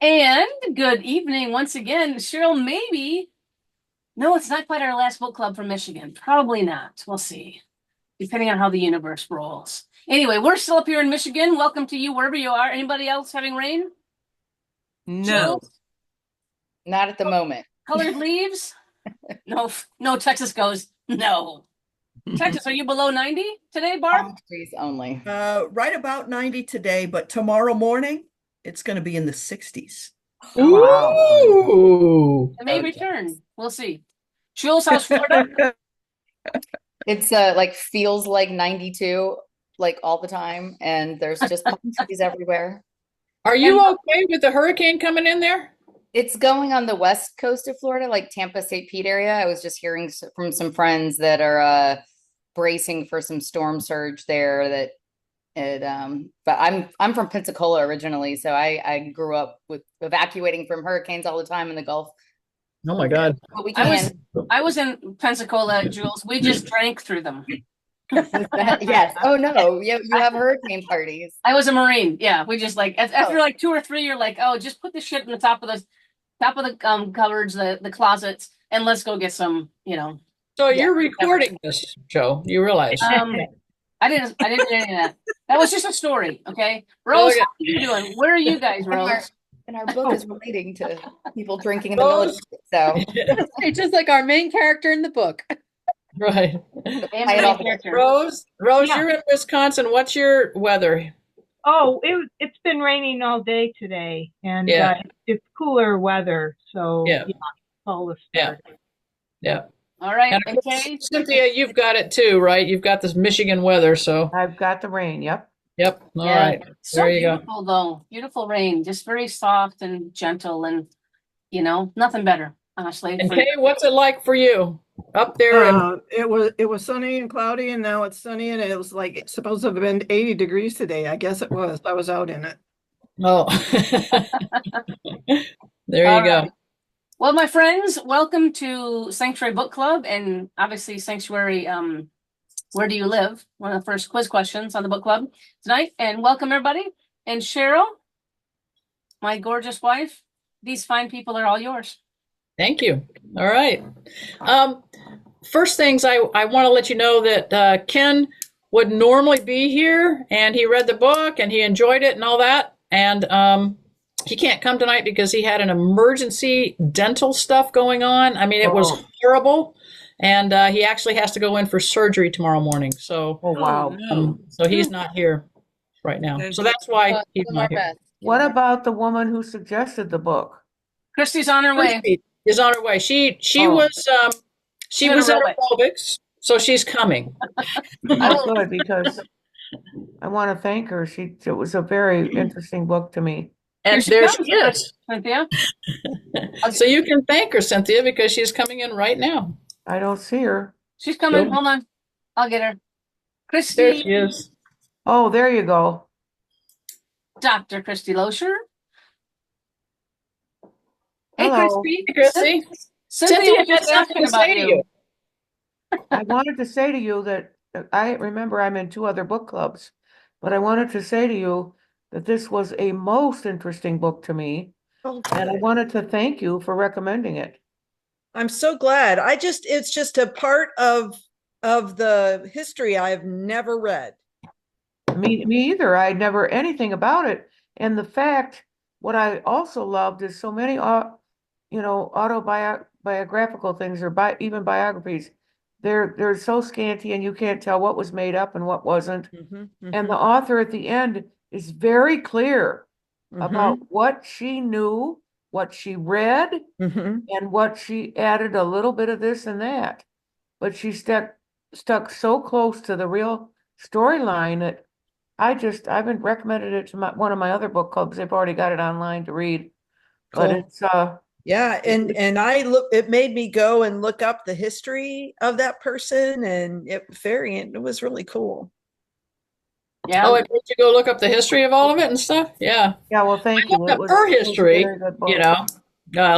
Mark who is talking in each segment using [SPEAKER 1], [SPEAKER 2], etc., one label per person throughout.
[SPEAKER 1] And good evening once again, Cheryl. Maybe, no, it's not quite our last book club from Michigan. Probably not. We'll see, depending on how the universe rolls. Anyway, we're still up here in Michigan. Welcome to you wherever you are. Anybody else having rain?
[SPEAKER 2] No.
[SPEAKER 1] Chills?
[SPEAKER 3] Not at the moment.
[SPEAKER 1] Colored leaves? No, no. Texas goes no. Texas, are you below 90 today, Barb?
[SPEAKER 3] Palm trees only.
[SPEAKER 2] Right about 90 today, but tomorrow morning it's going to be in the 60s.
[SPEAKER 3] Wow.
[SPEAKER 4] Ooh.
[SPEAKER 1] It may return. We'll see. Jules, how's Florida?
[SPEAKER 3] It's like feels like 92 like all the time, and there's just palm trees everywhere.
[SPEAKER 4] Are you okay with the hurricane coming in there?
[SPEAKER 3] It's going on the west coast of Florida, like Tampa, St. Pete area. I was just hearing from some friends that are bracing for some storm surge there. But I'm from Pensacola originally, so I grew up with evacuating from hurricanes all the time in the Gulf.
[SPEAKER 4] Oh my God.
[SPEAKER 3] But we can.
[SPEAKER 1] I was in Pensacola, Jules. We just drank through them.
[SPEAKER 3] Yes. Oh no, you have hurricane parties.
[SPEAKER 1] I was a Marine. Yeah, we just like after like 2 or 3, you're like, oh, just put the shit in the top of the cupboards, the closets, and let's go get some.
[SPEAKER 4] So you're recording this, Joe. You realize?
[SPEAKER 1] I didn't do any of that. That was just a story. Okay, Rose, how are you doing? Where are you guys, Rose?
[SPEAKER 3] And our book is relating to people drinking in the military. So
[SPEAKER 5] it's just like our main character in the book.
[SPEAKER 4] Right.
[SPEAKER 1] Rose,
[SPEAKER 4] yeah. You're in Wisconsin. What's your weather?
[SPEAKER 6] Oh, it's been raining all day today, and it's cooler weather. So all the stuff.
[SPEAKER 4] Yeah.
[SPEAKER 1] All right.
[SPEAKER 4] And okay. Cynthia, you've got it too, right? You've got this Michigan weather, so
[SPEAKER 5] I've got the rain. Yep.
[SPEAKER 4] All right.
[SPEAKER 1] So there you beautiful, go. Though. Beautiful rain, just very soft and gentle, and nothing better, honestly.
[SPEAKER 4] And Kay, what's it like for you up there?
[SPEAKER 7] It was sunny and cloudy, and now it's sunny, and it was like it's supposed to have been 80 degrees today. I guess it was. I was out in it.
[SPEAKER 4] Oh, there you go.
[SPEAKER 1] Right. Well, my friends, welcome to Sanctuary Book Club, and obviously Sanctuary. Where do you live? One of the first quiz questions on the book club tonight. And welcome everybody. And Cheryl, my gorgeous wife, these fine people are all yours.
[SPEAKER 4] Thank you. All right. First things, I want to let you know that Ken would normally be here, and he read the book and he enjoyed it and all that. And he can't come tonight because he had an emergency dental stuff going on. I mean, it was horrible. And he actually has to go in for surgery tomorrow morning. So,
[SPEAKER 5] wow.
[SPEAKER 4] So he's not here right now. So that's why he's not here.
[SPEAKER 5] What about the woman who suggested the book?
[SPEAKER 1] Christy's on her way.
[SPEAKER 4] Is on her way. She was in aerobics, so she's coming.
[SPEAKER 5] That's good because I want to thank her. It was a very interesting book to me.
[SPEAKER 4] And there she is, Cynthia. So you can thank her, Cynthia, because she's coming in right now.
[SPEAKER 5] I don't see her.
[SPEAKER 1] She's coming. Hold on. I'll get her. Christy.
[SPEAKER 4] There she is.
[SPEAKER 5] Oh, there you go.
[SPEAKER 1] Dr. Christy Loescher.
[SPEAKER 5] Hey,
[SPEAKER 1] Christy.
[SPEAKER 4] Hey, Christy.
[SPEAKER 1] Cynthia was just asking about you.
[SPEAKER 5] I wanted to say to you that I remember I'm in 2 other book clubs, but I wanted to say to you that this was a most interesting book to me. Okay. And I wanted to thank you for recommending it.
[SPEAKER 2] I'm so glad. It's just a part of the history I've never read.
[SPEAKER 5] Me either. I never anything about it. And the fact, what I also loved is so many, autobiographical things or even biographies. They're so scanty, and you can't tell what was made up and what wasn't. And the author at the end is very clear about what she knew, what she read, and what she added a little bit of this and that. But she stuck so close to the real storyline that I've been recommended it to one of my other book clubs. They've already got it online to read. But it's
[SPEAKER 2] it made me go and look up the history of that person, and it was really cool.
[SPEAKER 4] Yeah. Oh, it made you go look up the history of all of it and stuff? Yeah.
[SPEAKER 5] Yeah, well, thank you.
[SPEAKER 4] It was her history, a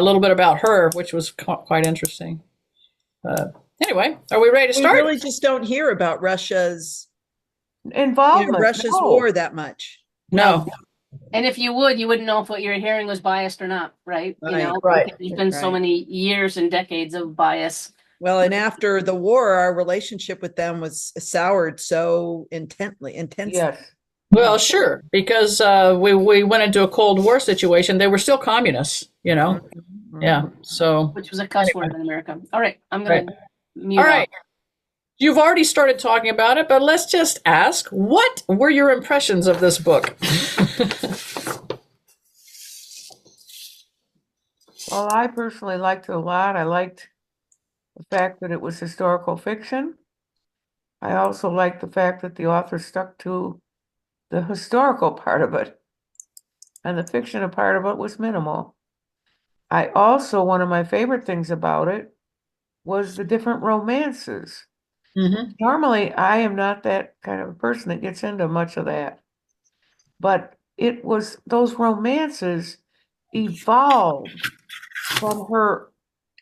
[SPEAKER 4] little bit about her, which was quite interesting. Anyway, are we ready to start?
[SPEAKER 2] We really just don't hear about Russia's
[SPEAKER 5] involvement,
[SPEAKER 2] Russia's war that much.
[SPEAKER 4] No.
[SPEAKER 1] And if you wouldn't know if what you're hearing was biased or not, right? You know,
[SPEAKER 4] Right.
[SPEAKER 1] because there's been so
[SPEAKER 2] Right.
[SPEAKER 1] many years and decades of bias.
[SPEAKER 2] Well, and after the war, our relationship with them was soured so intensely.
[SPEAKER 5] Yes.
[SPEAKER 4] Well, sure, because we went into a Cold War situation. They were still communists, you know.
[SPEAKER 2] Mhm.
[SPEAKER 4] Yeah. So
[SPEAKER 1] Which was a cuss word in America. All right, I'm gonna mute
[SPEAKER 4] all right.
[SPEAKER 1] off.
[SPEAKER 4] You've already started talking about it, but let's just ask, what were your impressions of this book?
[SPEAKER 5] Well, I personally liked it a lot. I liked the fact that it was historical fiction. I also liked the fact that the author stuck to the historical part of it, and the fiction part of it was minimal. I also, one of my favorite things about it was the different romances.
[SPEAKER 4] Mm-hmm.
[SPEAKER 5] Normally, I am not that kind of a person that gets into much of that, but it was those romances evolved from her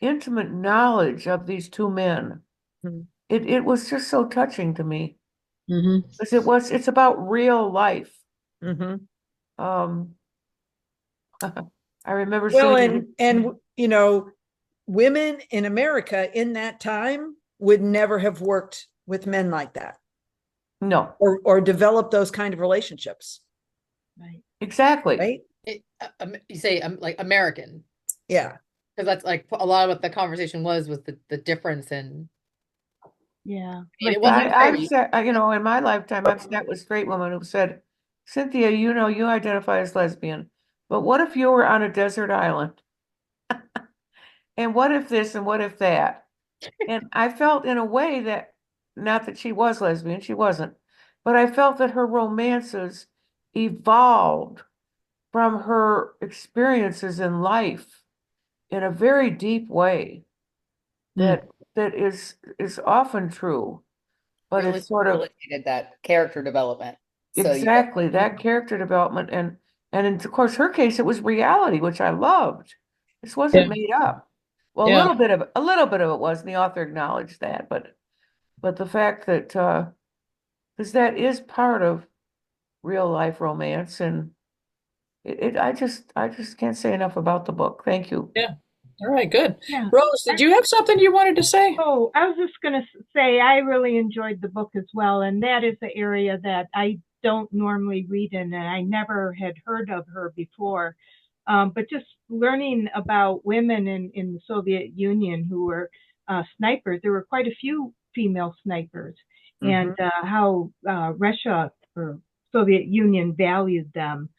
[SPEAKER 5] intimate knowledge of these two men.
[SPEAKER 2] Mhm.
[SPEAKER 5] It was just so touching to me
[SPEAKER 4] Mm-hmm.
[SPEAKER 5] because it's about real life.
[SPEAKER 2] Mhm.
[SPEAKER 5] Um, I remember
[SPEAKER 2] Well,
[SPEAKER 5] seeing
[SPEAKER 2] and you know, women in America in that time would never have worked with men like that
[SPEAKER 5] no,
[SPEAKER 2] or developed those kind of relationships.
[SPEAKER 8] Right.
[SPEAKER 5] exactly.
[SPEAKER 2] Right?
[SPEAKER 8] You say like American,
[SPEAKER 2] Yeah.
[SPEAKER 8] because that's like a lot of what the conversation was the difference in.
[SPEAKER 6] Yeah.
[SPEAKER 8] I mean, it
[SPEAKER 6] Like,
[SPEAKER 8] wasn't
[SPEAKER 5] I've
[SPEAKER 8] very.
[SPEAKER 5] said, in my lifetime, I've sat with straight women who said, Cynthia, you identify as lesbian, but what if you were on a desert island? And what if this and what if that? And I felt in a way that, not that she was lesbian, she wasn't, but I felt that her romances evolved from her experiences in life in a very deep way that is often true, but
[SPEAKER 3] Really
[SPEAKER 5] it's sort of
[SPEAKER 3] facilitated that character development. So you
[SPEAKER 5] exactly that character development, and in, of course, her case, it was reality, which I loved. This wasn't
[SPEAKER 4] Yeah.
[SPEAKER 5] made up. Well,
[SPEAKER 4] Yeah.
[SPEAKER 5] a little bit of it was, and the author acknowledged that, but the fact that because that is part of real life romance, and I just can't say enough about the book. Thank you.
[SPEAKER 4] Yeah. All right, good.
[SPEAKER 6] yeah.
[SPEAKER 4] Rose, did you have something you wanted to say?
[SPEAKER 6] Oh, I was just going to say I really enjoyed the book as well, and that is the area that I don't normally read in, and I never had heard of her before. But just learning about women in the Soviet Union who were snipers, there were quite a few female snipers, and how Russia or Soviet Union valued them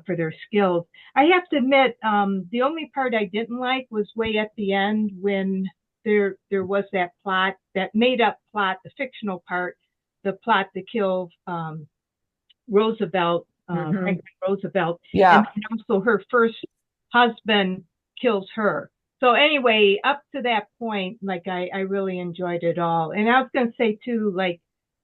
[SPEAKER 6] for their skills. I have to admit, the only part I didn't like was way at the end when there was that plot, that made up plot, the fictional part, the plot to kill Roosevelt, Franklin Roosevelt,
[SPEAKER 5] Yeah.
[SPEAKER 6] and also her first husband kills her. So anyway, up to that point, like I really enjoyed it all. And I was going to say too, like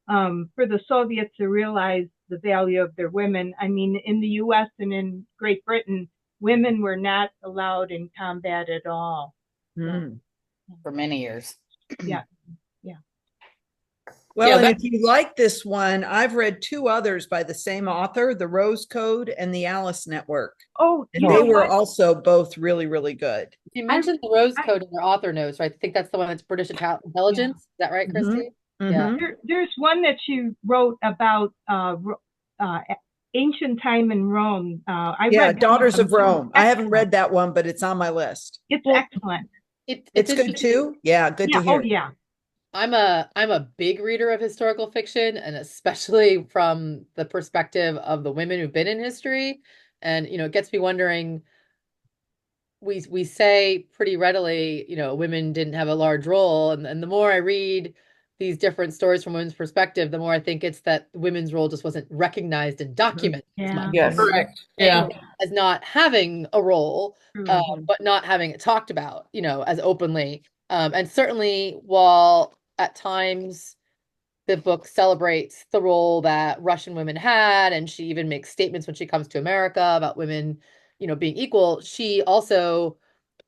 [SPEAKER 6] for the Soviets to realize the value of their women. I mean, in the U.S. and in Great Britain, women were not allowed in combat at all.
[SPEAKER 2] Mm.
[SPEAKER 3] for many years.
[SPEAKER 6] Yeah.
[SPEAKER 2] Well,
[SPEAKER 4] Yeah,
[SPEAKER 2] and
[SPEAKER 4] that-
[SPEAKER 2] if you like this one, I've read two others by the same author, The Rose Code and The Alice Network.
[SPEAKER 6] Oh,
[SPEAKER 2] And
[SPEAKER 6] you
[SPEAKER 2] they
[SPEAKER 6] know
[SPEAKER 2] were
[SPEAKER 6] what?
[SPEAKER 2] also both really, really good.
[SPEAKER 8] You mentioned the Rose Code in your author notes, right? I think that's the one that's British intelligence. Is that right, Christy? Yeah.
[SPEAKER 6] There's one that you wrote about ancient time in Rome. I read
[SPEAKER 2] Daughters of
[SPEAKER 6] them, too.
[SPEAKER 2] Rome. I haven't
[SPEAKER 6] Excellent.
[SPEAKER 2] read that one, but it's on my list.
[SPEAKER 6] It's
[SPEAKER 8] Well,
[SPEAKER 6] excellent.
[SPEAKER 2] It's good too. Yeah, good to
[SPEAKER 6] Yeah.
[SPEAKER 2] hear.
[SPEAKER 6] Oh, yeah.
[SPEAKER 8] I'm a big reader of historical fiction, and especially from the perspective of the women who've been in history. And it gets me wondering, we say pretty readily, women didn't have a large role, and the more I read these different stories from women's perspective, the more I think it's that women's role just wasn't recognized and documented as
[SPEAKER 6] Yeah.
[SPEAKER 8] much.
[SPEAKER 5] Yes.
[SPEAKER 4] Correct. Yeah.
[SPEAKER 8] As not having a role,
[SPEAKER 6] Mhm.
[SPEAKER 8] but not having it talked about, as openly. And certainly, while at times the book celebrates the role that Russian women had, and she even makes statements when she comes to America about women, being equal, she also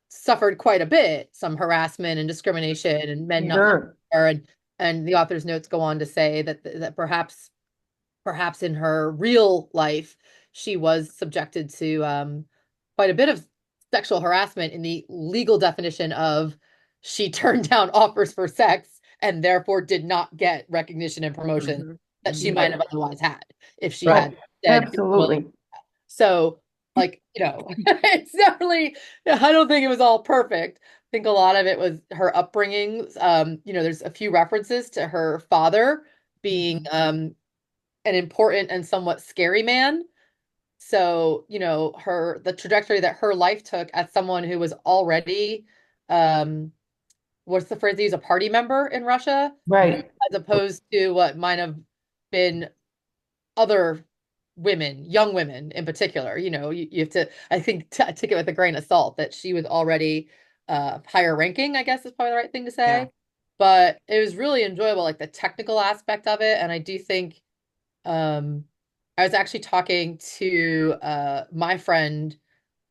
[SPEAKER 8] suffered quite a bit, some harassment and discrimination, and men not liking
[SPEAKER 5] Sure.
[SPEAKER 8] her. And the author's notes go on to say that perhaps in her real life, she was subjected to quite a bit of sexual harassment in the legal definition of she turned down offers for sex and therefore did not get recognition and promotion that she might have otherwise had if she had said,
[SPEAKER 5] Absolutely.
[SPEAKER 8] well, so like, it's definitely, I don't think it was all perfect. I think a lot of it was her upbringing. There's a few references to her father being an important and somewhat scary man. So, the trajectory that her life took as someone who was already, what's the phrase they use, a party member in Russia,
[SPEAKER 5] Right.
[SPEAKER 8] as opposed to what might have been other women, young women in particular. You have to, I think, take it with a grain of salt that she was already higher ranking, I guess is probably the right thing to say.
[SPEAKER 2] Yeah.
[SPEAKER 8] But it was really enjoyable, like the technical aspect of it. And I do think I was actually talking to my friend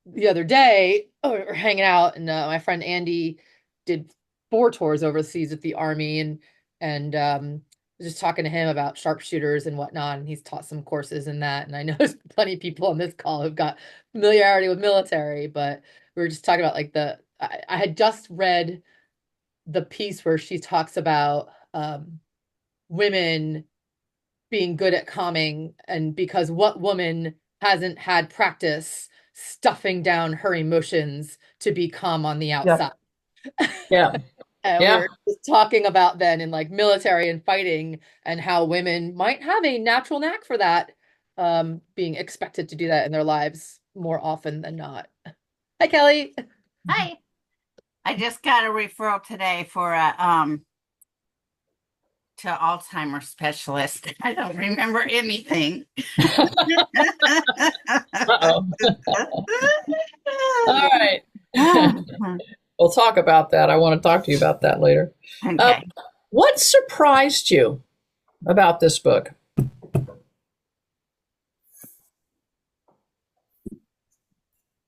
[SPEAKER 8] the other day, or hanging out, and my friend Andy did 4 tours overseas with the Army, and just talking to him about sharpshooters and whatnot, and he's taught some courses in that. And I know there's plenty of people on this call who've got familiarity with military, but we were just talking about like I had just read the piece where she talks about women being good at calming, and because what woman hasn't had practice stuffing down her emotions to be calm on the outside?
[SPEAKER 4] Yeah.
[SPEAKER 8] And we were just talking about then in like military and fighting, and how women might have a natural knack for that, being expected to do that in their lives more often than not. Hi, Kelly.
[SPEAKER 9] Hi. I just got a referral today for a to Alzheimer's specialist. I don't remember anything.
[SPEAKER 4] Uh-oh. All right. We'll talk about that. I want to talk to you about that later.
[SPEAKER 9] Okay.
[SPEAKER 4] What surprised you about this book?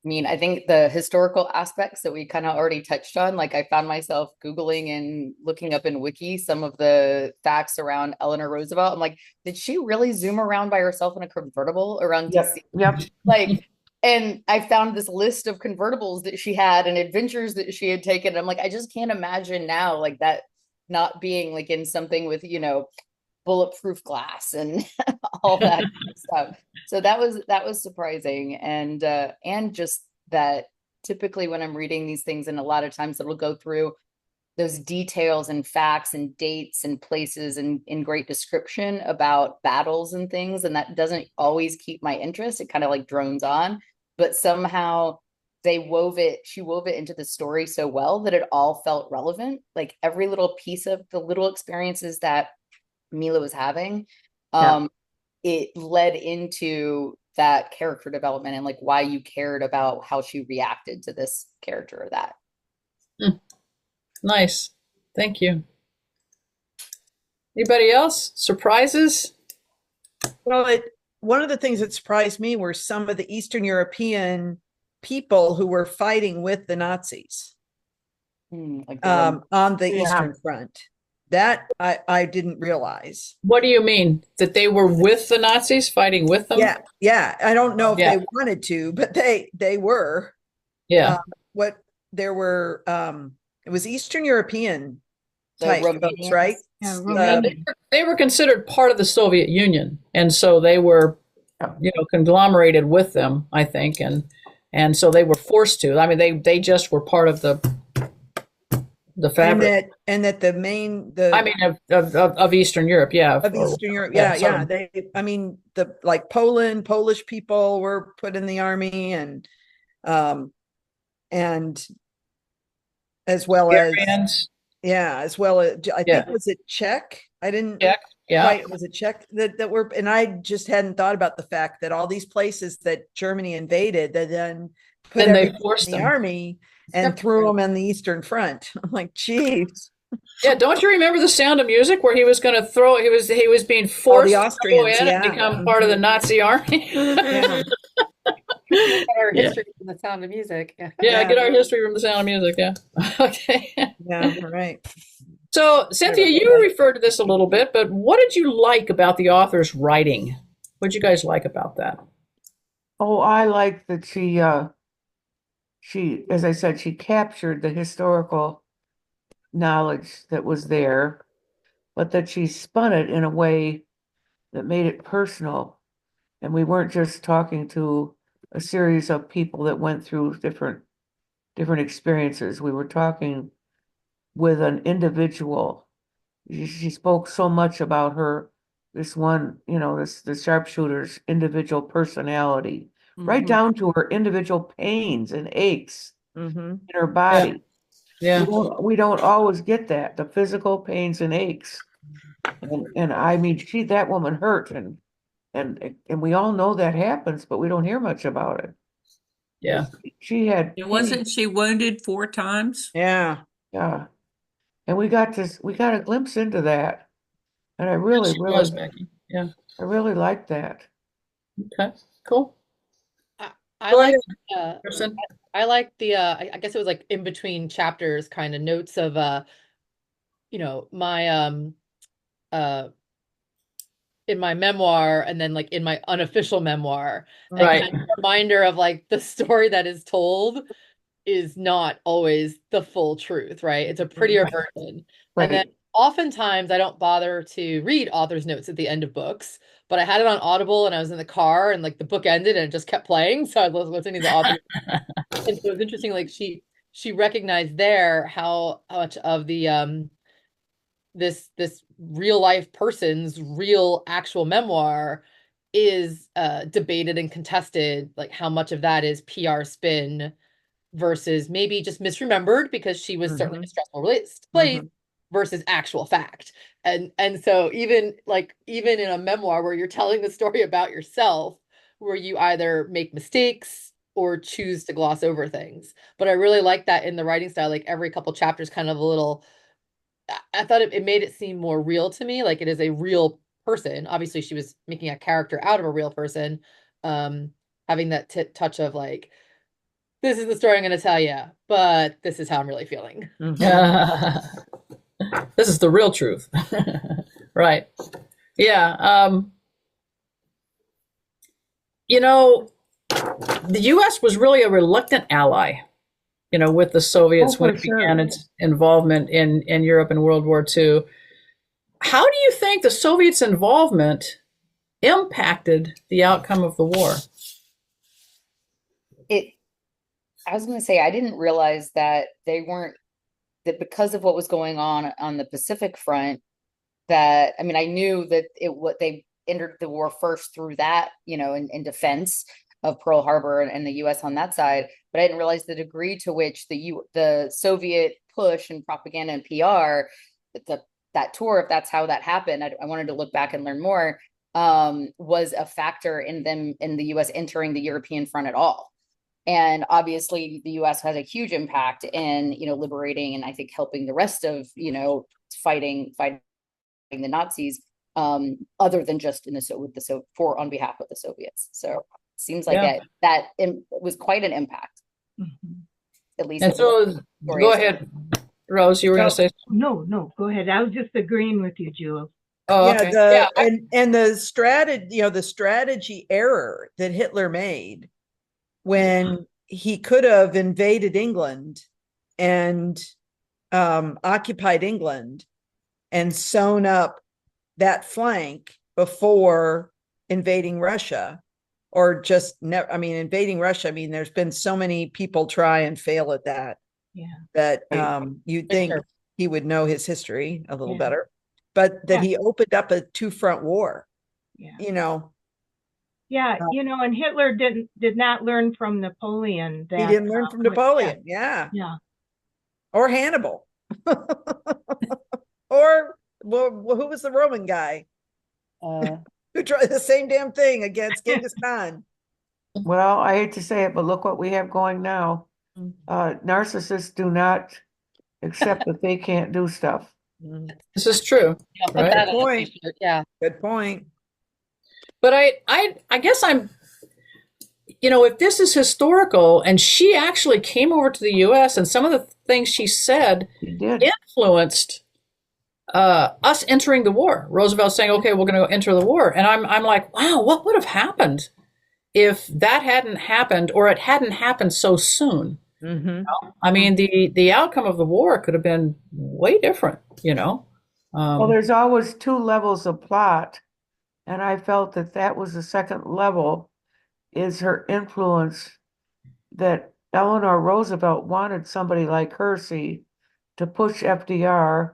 [SPEAKER 3] I mean, I think the historical aspects that we kind of already touched on, like I found myself Googling and looking up in Wiki some of the facts around Eleanor Roosevelt. I'm like, did she really zoom around by herself in a convertible around DC?
[SPEAKER 5] Yep.
[SPEAKER 3] Like, and I found this list of convertibles that she had and adventures that she had taken. And I'm like, I just can't imagine now like that not being like in something with, bulletproof glass and all that stuff. So that was surprising. And just that typically when I'm reading these things, and a lot of times it'll go through those details and facts and dates and places and in great description about battles and things. And that doesn't always keep my interest. It kind of like drones on, but somehow she wove it into the story so well that it all felt relevant. Like every little piece of the little experiences that Mila was having, it led into that character development and like why you cared about how she reacted to this character or that.
[SPEAKER 4] Nice. Thank you. Anybody else? Surprises?
[SPEAKER 2] Well, one of the things that surprised me were some of the Eastern European people who were fighting with the Nazis on the Eastern Front. That I didn't realize.
[SPEAKER 4] What do you mean? That they were with the Nazis, fighting with them?
[SPEAKER 2] Yeah. I don't know if they wanted to, but they were.
[SPEAKER 4] Yeah.
[SPEAKER 2] It was Eastern European type folks, right?
[SPEAKER 6] Yeah,
[SPEAKER 4] They were considered part of the Soviet Union, and so they were, conglomerated with them, I think, and so they were forced to. I mean, they just were part of the fabric,
[SPEAKER 2] and that
[SPEAKER 4] of Eastern Europe,
[SPEAKER 2] Eastern Europe, Polish people were put in the army, and as well
[SPEAKER 4] Librarians.
[SPEAKER 2] as I think was it Czech? I didn't
[SPEAKER 4] Czech,
[SPEAKER 2] quite, was it Czech that were, and I just hadn't thought about the fact that all these places that Germany invaded, that then put
[SPEAKER 4] they
[SPEAKER 2] everyone
[SPEAKER 4] forced
[SPEAKER 2] in the
[SPEAKER 4] them.
[SPEAKER 2] army and threw them in the Eastern Front. I'm like, geez.
[SPEAKER 4] Yeah, don't you remember The Sound of Music, where he was going to throw? He was being forced
[SPEAKER 2] the Austrians,
[SPEAKER 4] to go in and become part of the Nazi army.
[SPEAKER 8] Get our history from The Sound of Music.
[SPEAKER 4] Get our history from The Sound of Music. Yeah. Okay.
[SPEAKER 2] Yeah. Right.
[SPEAKER 4] So, Cynthia, you referred to this a little bit, but what did you like about the author's writing? What did you guys like about that?
[SPEAKER 5] Oh, I like that she, as I said, she captured the historical knowledge that was there, but that she spun it in a way that made it personal. And we weren't just talking to a series of people that went through different experiences. We were talking with an individual. She spoke so much about her, this one, the sharpshooter's individual personality, right down to her individual pains and aches in her body.
[SPEAKER 4] Yeah.
[SPEAKER 5] We don't always get that, the physical pains and aches. And I mean, that woman hurt, and we all know that happens, but we don't hear much about it.
[SPEAKER 4] Yeah.
[SPEAKER 5] She had
[SPEAKER 10] Wasn't she wounded 4 times?
[SPEAKER 2] Yeah.
[SPEAKER 5] Yeah. And we got a glimpse into that. And I
[SPEAKER 4] She
[SPEAKER 5] really,
[SPEAKER 4] was, Becky. Yeah.
[SPEAKER 5] I really like that.
[SPEAKER 4] Okay. Cool.
[SPEAKER 8] I
[SPEAKER 4] Go
[SPEAKER 8] like
[SPEAKER 4] ahead, Kristen.
[SPEAKER 8] I like the I guess it was like in between chapters kind of notes of my in my memoir and then like in my unofficial memoir, and
[SPEAKER 4] Right.
[SPEAKER 8] kind of a reminder of like the story that is told is not always the full truth, right? It's a prettier version. And then oftentimes I don't bother to read author's notes at the end of books, but I had it on Audible and I was in the car and like the book ended and it just kept playing. So I was listening to the author. And so it was interesting, like she recognized there how much of the this real life person's real actual memoir is debated and contested, like how much of that is PR spin versus maybe just misremembered because she was certainly in a stressful place versus actual fact. And so even in a memoir where you're telling the story about yourself, where you either make mistakes or choose to gloss over things. But I really like that in the writing style, like every couple chapters kind of a little, I thought it made it seem more real to me, like it is a real person. Obviously she was making a character out of a real person, having that touch of like, this is the story I'm going to tell you, but this is how I'm really feeling.
[SPEAKER 4] This is the real truth. Right. Yeah. The U.S. was really a reluctant ally, with the Soviets when it began its involvement in Europe in World War II. How do you think the Soviets' involvement impacted the outcome of the war?
[SPEAKER 3] I was going to say, I didn't realize that that because of what was going on the Pacific front, that, I mean, I knew that they entered the war first through that, in defense of Pearl Harbor and the US on that side, but I didn't realize the degree to which the Soviet push and propaganda and PR, that tour, if that's how that happened, I wanted to look back and learn more, was a factor in the US entering the European front at all. And obviously the US has a huge impact in, liberating and I think helping the rest of, fighting the Nazis, other than just on behalf of the Soviets. So it seems like that was quite an impact. At least.
[SPEAKER 4] And so go ahead, Rose, you were going to say something?
[SPEAKER 6] No, go ahead. I was just agreeing with you, Jules.
[SPEAKER 4] Oh, okay.
[SPEAKER 2] And the strategy error that Hitler made when he could have invaded England and occupied England and sewn up that flank before invading Russia, or just invading Russia. I mean, there's been so many people try and fail at that.
[SPEAKER 6] Yeah.
[SPEAKER 2] That you'd think he would know his history a little better, but that he opened up a 2-front war.
[SPEAKER 6] Yeah, and Hitler did not learn from Napoleon.
[SPEAKER 2] He didn't learn from Napoleon. Yeah. Or Hannibal. Or who was the Roman guy? Who tried the same damn thing against Genghis Khan.
[SPEAKER 5] Well, I hate to say it, but look what we have going now. Narcissists do not accept that they can't do stuff.
[SPEAKER 4] This is true.
[SPEAKER 2] Right? Good point. Yeah. Good point.
[SPEAKER 4] But I guess I'm, if this is historical and she actually came over to the U.S. and some of the things she said influenced us entering the war. Roosevelt saying, okay, we're going to enter the war. And I'm like, wow, what would have happened if that hadn't happened, or it hadn't happened so soon, I mean, the outcome of the war could have been way different, you know.
[SPEAKER 5] Well, there's always two levels of plot, and I felt that that was the second level, is her influence, that Eleanor Roosevelt wanted somebody like Hersey to push FDR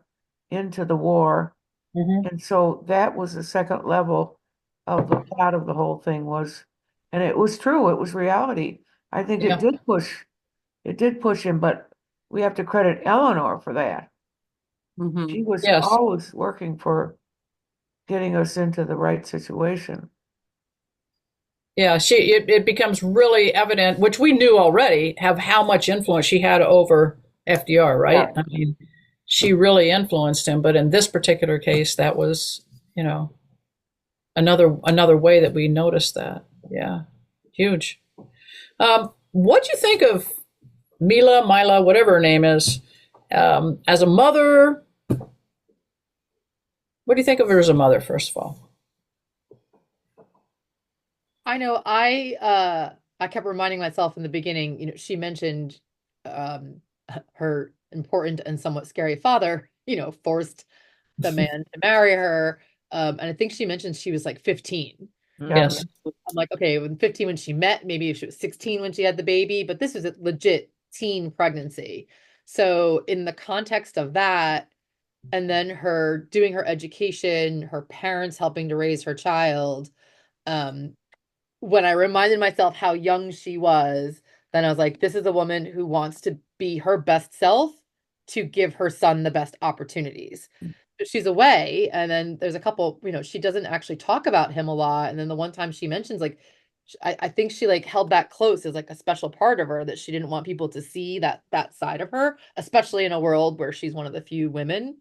[SPEAKER 5] into the war. And so that was the second level of the plot of the whole thing was, and it was true, it was reality. I think
[SPEAKER 4] Yeah.
[SPEAKER 5] it did push him, but we have to credit Eleanor for that. She was
[SPEAKER 4] Yes.
[SPEAKER 5] always working for getting us into the right situation.
[SPEAKER 4] Yeah, it becomes really evident, which we knew already, have how much influence she had over FDR, right?
[SPEAKER 5] Yeah.
[SPEAKER 4] I mean, she really influenced him, but in this particular case, that was, you know, another way that we noticed that. Yeah, huge. What'd you think of Mila, whatever her name is, as a mother? What do you think of her as a mother, first of all?
[SPEAKER 8] I know I kept reminding myself in the beginning, you know, she mentioned her important and somewhat scary father, you know, forced the man to marry her. And I think she mentioned she was like 15.
[SPEAKER 4] Yes.
[SPEAKER 8] I'm like, okay, when 15 when she met, maybe if she was 16 when she had the baby, but this was a legit teen pregnancy. So in the context of that, and then her doing her education, her parents helping to raise her child, when I reminded myself how young she was, then I was like, this is a woman who wants to be her best self to give her son the best opportunities. But she's away, and then there's a couple, you know, she doesn't actually talk about him a lot. And then the one time she mentions, like, I think she like held that close as like a special part of her that she didn't want people to see that side of her, especially in a world where she's one of the few women,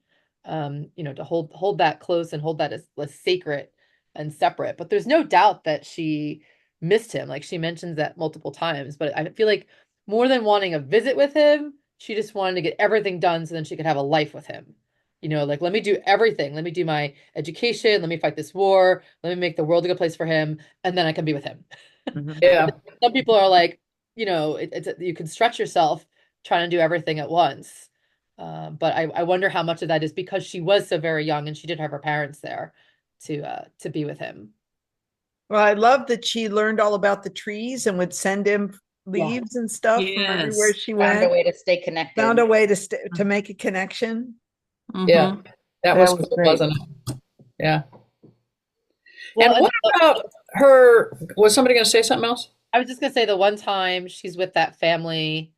[SPEAKER 8] you know, to hold that close and hold that as sacred and separate. But there's no doubt that she missed him. Like she mentions that multiple times, but I feel like more than wanting a visit with him, she just wanted to get everything done so then she could have a life with him. You know, like, let me do everything. Let me do my education. Let me fight this war. Let me make the world a good place for him. And then I can be with him.
[SPEAKER 4] Yeah.
[SPEAKER 8] Some people are like, you know, you can stretch yourself trying to do everything at once. But I wonder how much of that is because she was so very young and she did have her parents there to be with him.
[SPEAKER 2] Well, I love that she learned all about the trees and would send him leaves and stuff from everywhere she went.
[SPEAKER 3] Found a way to stay connected.
[SPEAKER 2] Found a way to make a connection.
[SPEAKER 4] Yeah, that was cool,
[SPEAKER 5] great.
[SPEAKER 4] wasn't it? Yeah.
[SPEAKER 8] Well,
[SPEAKER 4] and what about her? Was somebody going to say something else?
[SPEAKER 8] I was just going to say the one time she's with that family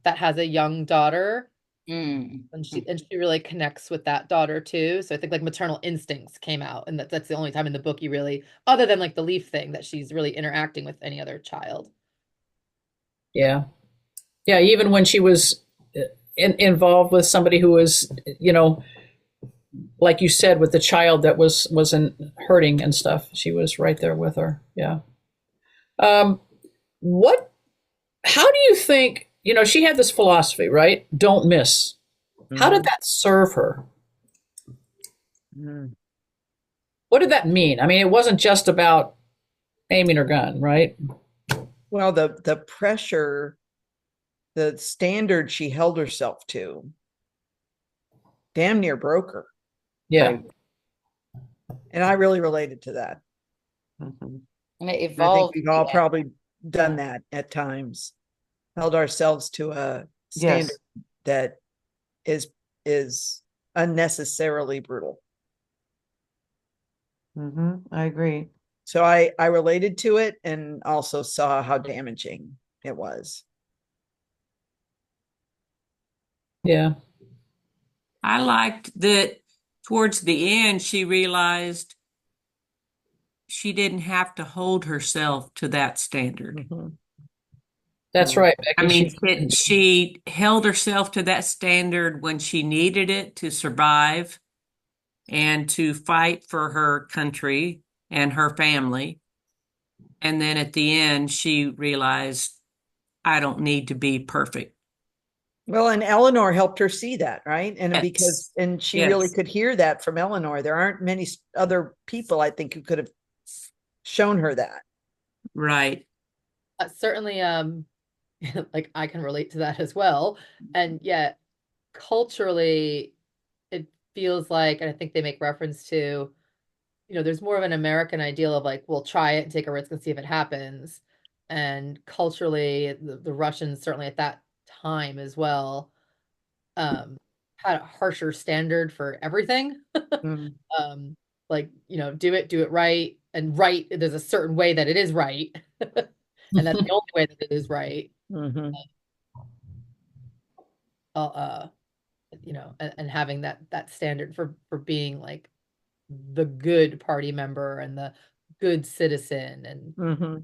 [SPEAKER 8] that has a young daughter, and she really connects with that daughter too. So I think like maternal instincts came out, and that's the only time in the book you really, other than like the leaf thing, that she's really interacting with any other child.
[SPEAKER 4] Yeah, yeah. Even when she was involved with somebody who was, you know, like you said, with the child that wasn't hurting and stuff, she was right there with her. Yeah. How do you think, you know, she had this philosophy, right? Don't miss. How did that serve her? What did that mean? I mean, it wasn't just about aiming her gun, right?
[SPEAKER 2] Well, the pressure, the standard she held herself to damn near broke her.
[SPEAKER 4] Yeah.
[SPEAKER 2] Right? And I really related to that.
[SPEAKER 3] And it
[SPEAKER 2] I think
[SPEAKER 3] evolved.
[SPEAKER 2] we've all probably done that at times, held ourselves to a standard that is unnecessarily brutal.
[SPEAKER 5] I agree.
[SPEAKER 2] So I related to it and also saw how damaging it was.
[SPEAKER 4] Yeah.
[SPEAKER 10] I liked that towards the end, she realized she didn't have to hold herself to that standard.
[SPEAKER 4] That's right, Becky.
[SPEAKER 10] I mean, she held herself to that standard when she needed it to survive and to fight for her country and her family. And then at the end, she realized, I don't need to be perfect.
[SPEAKER 2] Well, and Eleanor helped her see that, right? And
[SPEAKER 10] Yes.
[SPEAKER 2] and she
[SPEAKER 10] Yes.
[SPEAKER 2] really could hear that from Eleanor. There aren't many other people, I think, who could have shown her that.
[SPEAKER 10] Right.
[SPEAKER 8] Certainly, like I can relate to that as well. And yet, culturally, it feels like, and I think they make reference to, there's more of an American ideal of like, we'll try it and take a risk and see if it happens. And culturally, the Russians, certainly at that time as well, had a harsher standard for everything.
[SPEAKER 2] Mm.
[SPEAKER 8] Like, do it right. And right, there's a certain way that it is right. And that's the only way that it is right.
[SPEAKER 2] Mhm.
[SPEAKER 8] And having that standard for being like the good party member and the good citizen, and
[SPEAKER 2] Mhm.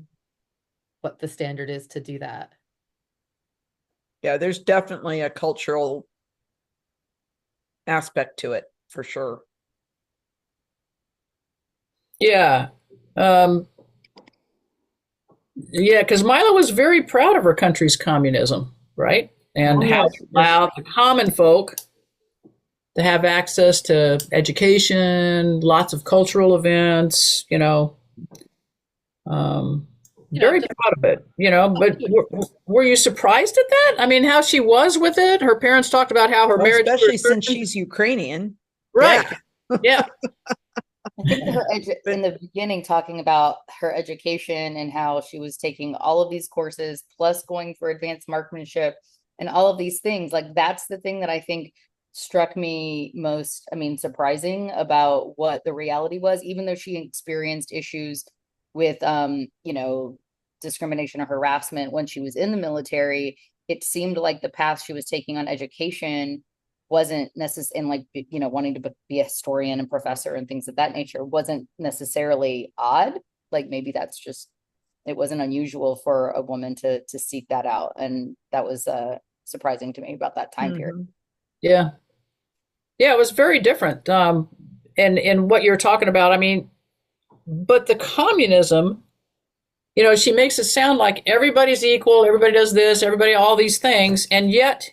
[SPEAKER 8] what the standard is to do that.
[SPEAKER 2] Yeah, there's definitely a cultural aspect to it for sure.
[SPEAKER 4] Yeah. Yeah, because Mila was very proud of her country's communism, right? And
[SPEAKER 2] Oh,
[SPEAKER 4] how
[SPEAKER 2] yes.
[SPEAKER 4] it allowed the common folk to have access to education, lots of cultural events, very proud of it, but were you surprised at that? I mean, how she was with it? Her parents talked about how her
[SPEAKER 2] Well,
[SPEAKER 4] marriage,
[SPEAKER 2] especially since she's Ukrainian.
[SPEAKER 4] right? Yeah.
[SPEAKER 3] I think in the beginning, talking about her education and how she was taking all of these courses, plus going for advanced marksmanship and all of these things, like that's the thing that I think struck me most, surprising about what the reality was, even though she experienced issues with, discrimination or harassment when she was in the military. It seemed like the path she was taking on education wasn't necessary, and like, wanting to be a historian and professor and things of that nature wasn't necessarily odd. Like maybe that's just, it wasn't unusual for a woman to seek that out, and that was surprising to me about that time period.
[SPEAKER 4] Yeah, it was very different. And what you're talking about, but the communism, she makes it sound like everybody's equal, everybody does this, everybody, all these things, and yet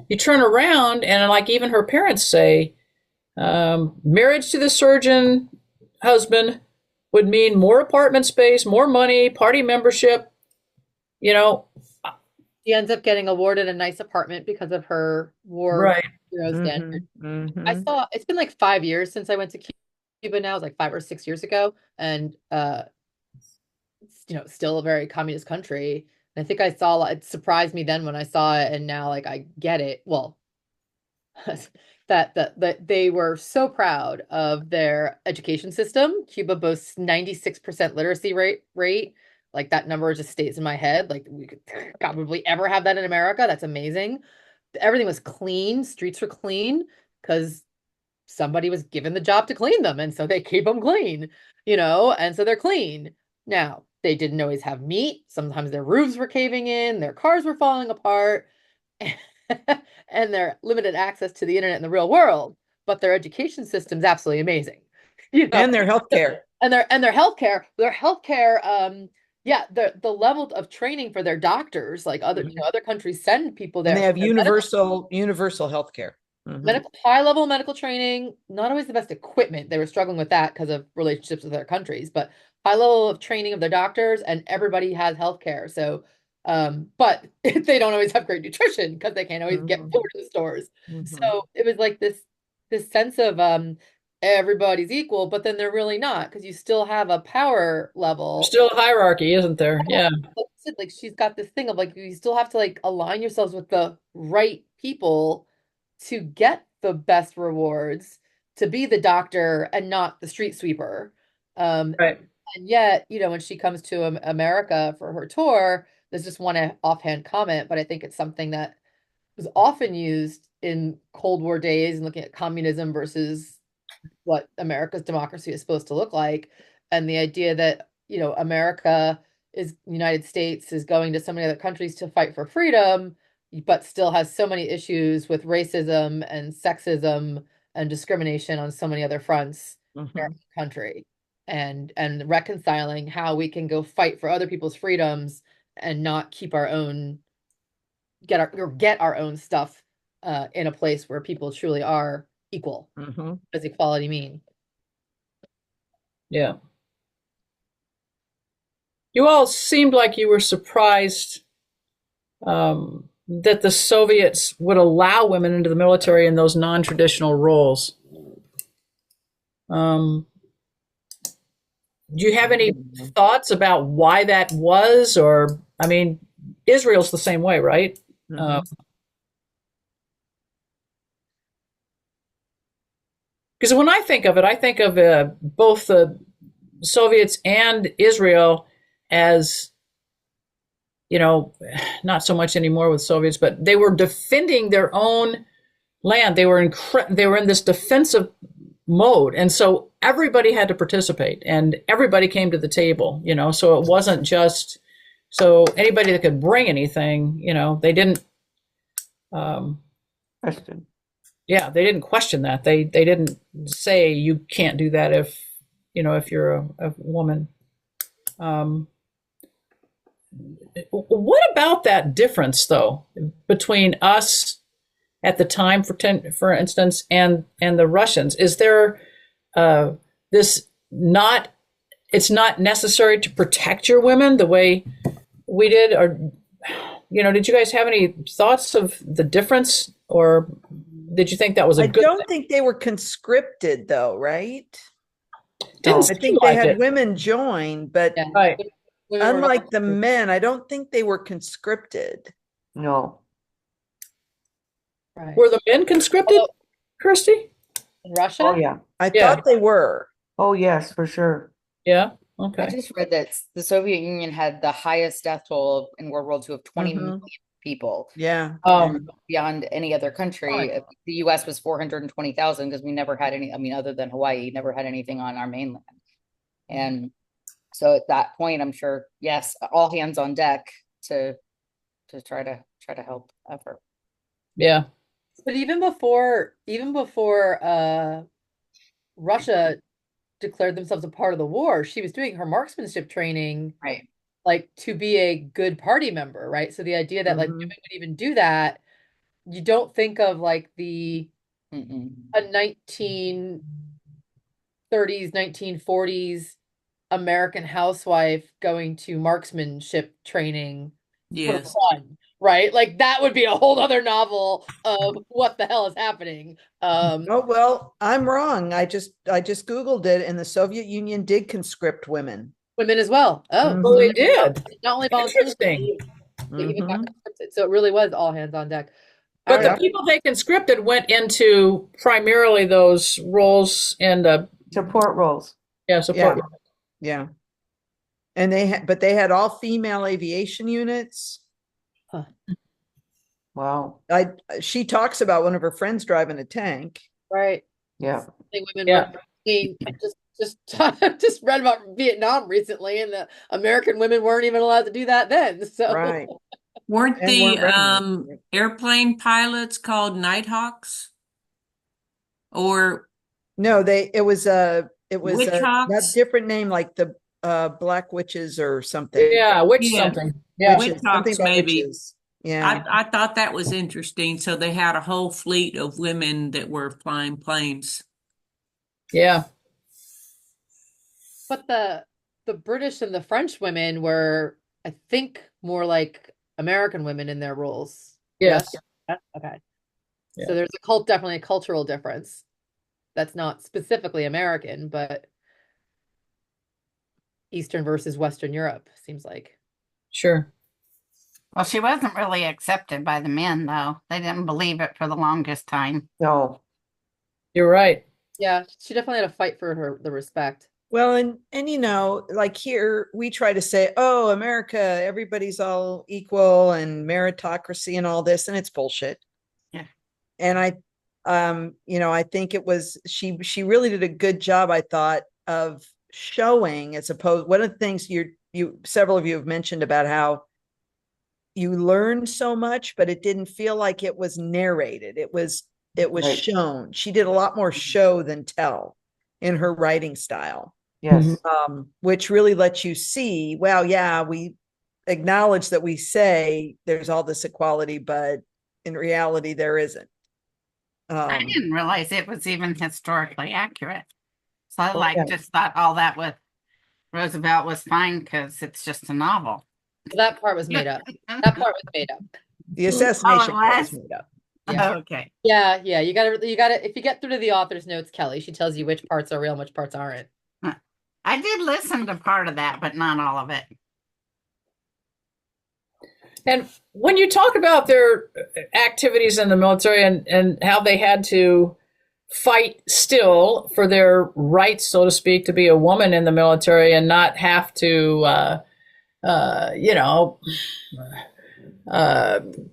[SPEAKER 4] you turn around and like even her parents say, marriage to the surgeon husband would mean more apartment space, more money, party membership.
[SPEAKER 8] She ends up getting awarded a nice apartment because of her war hero standard. I saw, it's been like 5 years since I went to Cuba now. It was like 5 or 6 years ago. And, still a very communist country. And I think I saw, it surprised me then when I saw it. And now like, I get it. Well, that they were so proud of their education system. Cuba boasts 96% literacy rate. Like that number just stays in my head. Like we could probably ever have that in America. That's amazing. Everything was clean. Streets were clean because somebody was given the job to clean them. And so they keep them clean, and so they're clean. Now, they didn't always have meat. Sometimes their roofs were caving in, their cars were falling apart. And their limited access to the internet in the real world, but their education system's absolutely amazing.
[SPEAKER 2] And their healthcare.
[SPEAKER 8] And their healthcare, the level of training for their doctors, like other countries send people there.
[SPEAKER 2] And they have universal healthcare.
[SPEAKER 8] High level medical training, not always the best equipment. They were struggling with that because of relationships with other countries, but high level of training of their doctors, and everybody has healthcare. So but they don't always have great nutrition because they can't always get food in the stores. So it was like this sense of everybody's equal, but then they're really not, because you still have a power level.
[SPEAKER 4] Still a hierarchy, isn't there? Yeah.
[SPEAKER 8] Like she's got this thing of like, you still have to like align yourselves with the right people to get the best rewards, to be the doctor and not the street sweeper.
[SPEAKER 4] Right.
[SPEAKER 8] And yet, when she comes to America for her tour, there's just one offhand comment, but I think it's something that was often used in Cold War days and looking at communism versus what America's democracy is supposed to look like. And the idea that, America United States is going to so many other countries to fight for freedom, but still has so many issues with racism and sexism and discrimination on so many other fronts in our country. And reconciling how we can go fight for other people's freedoms and not keep our own, get our own stuff in a place where people truly are equal. What does equality mean?
[SPEAKER 4] Yeah. You all seemed like you were surprised that the Soviets would allow women into the military in those non-traditional roles. Do you have any thoughts about why that was? Or, I mean, Israel's the same way, right? Because when I think of it, I think of both the Soviets and Israel as, you know, not so much anymore with Soviets, but they were defending their own land. They were in this defensive mode, and so everybody had to participate, and everybody came to the table. You know, so it wasn't just so anybody that could bring anything. You know, they didn't
[SPEAKER 5] Question.
[SPEAKER 4] Yeah, they didn't question that. They didn't say you can't do that if you're a woman. What about that difference though between us at the time, for instance, and the Russians? Is there this not? It's not necessary to protect your women the way we did, or did you guys have any thoughts of the difference, or did you think that was a good
[SPEAKER 2] don't
[SPEAKER 4] thing?
[SPEAKER 2] think they were conscripted though, right?
[SPEAKER 4] Didn't
[SPEAKER 2] I think they had women join, but
[SPEAKER 4] right.
[SPEAKER 2] Unlike the men, I don't think they were conscripted.
[SPEAKER 5] No.
[SPEAKER 8] Right.
[SPEAKER 4] Were the men conscripted, Kirsty?
[SPEAKER 8] In Russia?
[SPEAKER 5] Oh, yeah.
[SPEAKER 2] I thought they were.
[SPEAKER 5] Oh, yes, for sure.
[SPEAKER 4] Yeah. Okay.
[SPEAKER 3] I just read that the Soviet Union had the highest death toll in World War II of 20 million people.
[SPEAKER 2] Yeah.
[SPEAKER 3] Beyond any other country. The US was 420,000 because we never had any, other than Hawaii, never had anything on our mainland. And so at that point, I'm sure, yes, all hands on deck to try to help effort.
[SPEAKER 4] Yeah.
[SPEAKER 8] But even before Russia declared themselves a part of the war, she was doing her marksmanship training,
[SPEAKER 3] right?
[SPEAKER 8] Like to be a good party member, right? So the idea that like women would even do that, you don't think of like a 1930s, 1940s American housewife going to marksmanship training for fun, right? Like that would be a whole other novel of what the hell is happening.
[SPEAKER 2] Oh, well, I'm wrong. I just Googled it, and the Soviet Union did conscript women.
[SPEAKER 8] Women as well. Oh,
[SPEAKER 4] well, they did.
[SPEAKER 8] Not only volunteers, they even got conscripted. So it really was all hands on deck.
[SPEAKER 4] But the people they conscripted went into primarily those roles and
[SPEAKER 5] support roles.
[SPEAKER 4] Yeah, support roles.
[SPEAKER 2] Yeah. And they had all female aviation units.
[SPEAKER 8] Huh.
[SPEAKER 5] Wow.
[SPEAKER 2] She talks about one of her friends driving a tank.
[SPEAKER 8] Right.
[SPEAKER 5] Yeah.
[SPEAKER 8] Women were just read about Vietnam recently, and the American women weren't even allowed to do that then. So
[SPEAKER 2] right.
[SPEAKER 10] Weren't the airplane pilots called Nighthawks? Or
[SPEAKER 2] no, it was a different name, like the Black Witches or something.
[SPEAKER 4] Yeah, something. Yeah,
[SPEAKER 10] Witchhawks maybe.
[SPEAKER 2] Witches. Yeah,
[SPEAKER 10] I thought that was interesting. So they had a whole fleet of women that were flying planes.
[SPEAKER 4] Yeah.
[SPEAKER 8] But the British and the French women were, I think, more like American women in their roles.
[SPEAKER 4] Yes.
[SPEAKER 8] Okay.
[SPEAKER 4] Yeah.
[SPEAKER 8] So there's definitely a cultural difference. That's not specifically American, but Eastern versus Western Europe seems like.
[SPEAKER 4] Sure.
[SPEAKER 9] Well, she wasn't really accepted by the men, though. They didn't believe it for the longest time.
[SPEAKER 5] No.
[SPEAKER 4] You're right.
[SPEAKER 8] Yeah, she definitely had to fight for the respect.
[SPEAKER 2] Well, and like here we try to say, oh, America, everybody's all equal and meritocracy and all this, and it's bullshit.
[SPEAKER 9] Yeah.
[SPEAKER 2] And I think it was she really did a good job, I thought, of showing, as opposed, one of the things several of you have mentioned about how you learned so much, but it didn't feel like it was narrated. It was right. Shown. She did a lot more show than tell in her writing style.
[SPEAKER 5] Yes.
[SPEAKER 2] Which really lets you see, well, yeah, we acknowledge that we say there's all this equality, but in reality, there isn't.
[SPEAKER 9] I didn't realize it was even historically accurate. So I just thought all that with Roosevelt was fine because it's just a novel.
[SPEAKER 8] That part was made up. That part was made up.
[SPEAKER 2] The assassination part was
[SPEAKER 9] was?
[SPEAKER 2] made up.
[SPEAKER 8] Yeah.
[SPEAKER 9] Okay.
[SPEAKER 8] Yeah, yeah. You gotta, if you get through to the author's notes, Kelly, she tells you which parts are real and which parts aren't.
[SPEAKER 9] I did listen to part of that, but not all of it.
[SPEAKER 4] And when you talk about their activities in the military and how they had to fight still for their rights, so to speak, to be a woman in the military and not have to,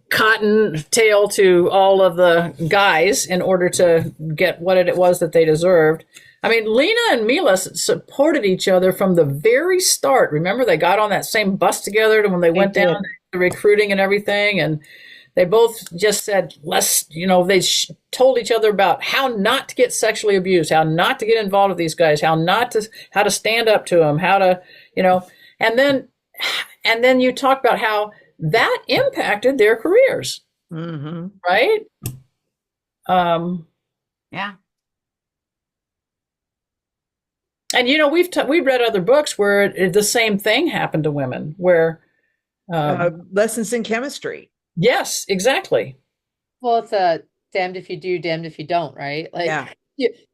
[SPEAKER 4] cotton tail to all of the guys in order to get what it was that they deserved. I mean, Lena and Mila supported each other from the very start. Remember, they got on that same bus together when they went down to recruiting and everything. And they both just said, they told each other about how not to get sexually abused, how not to get involved with these guys, how to stand up to them, how to, and then you talk about how that impacted their careers.
[SPEAKER 2] Mm-hmm.
[SPEAKER 4] Right?
[SPEAKER 9] Yeah.
[SPEAKER 4] And we've read other books where the same thing happened to women, where
[SPEAKER 2] lessons in chemistry.
[SPEAKER 4] Yes, exactly.
[SPEAKER 8] Well, it's a damned if you do, damned if you don't, right? Like,
[SPEAKER 2] yeah.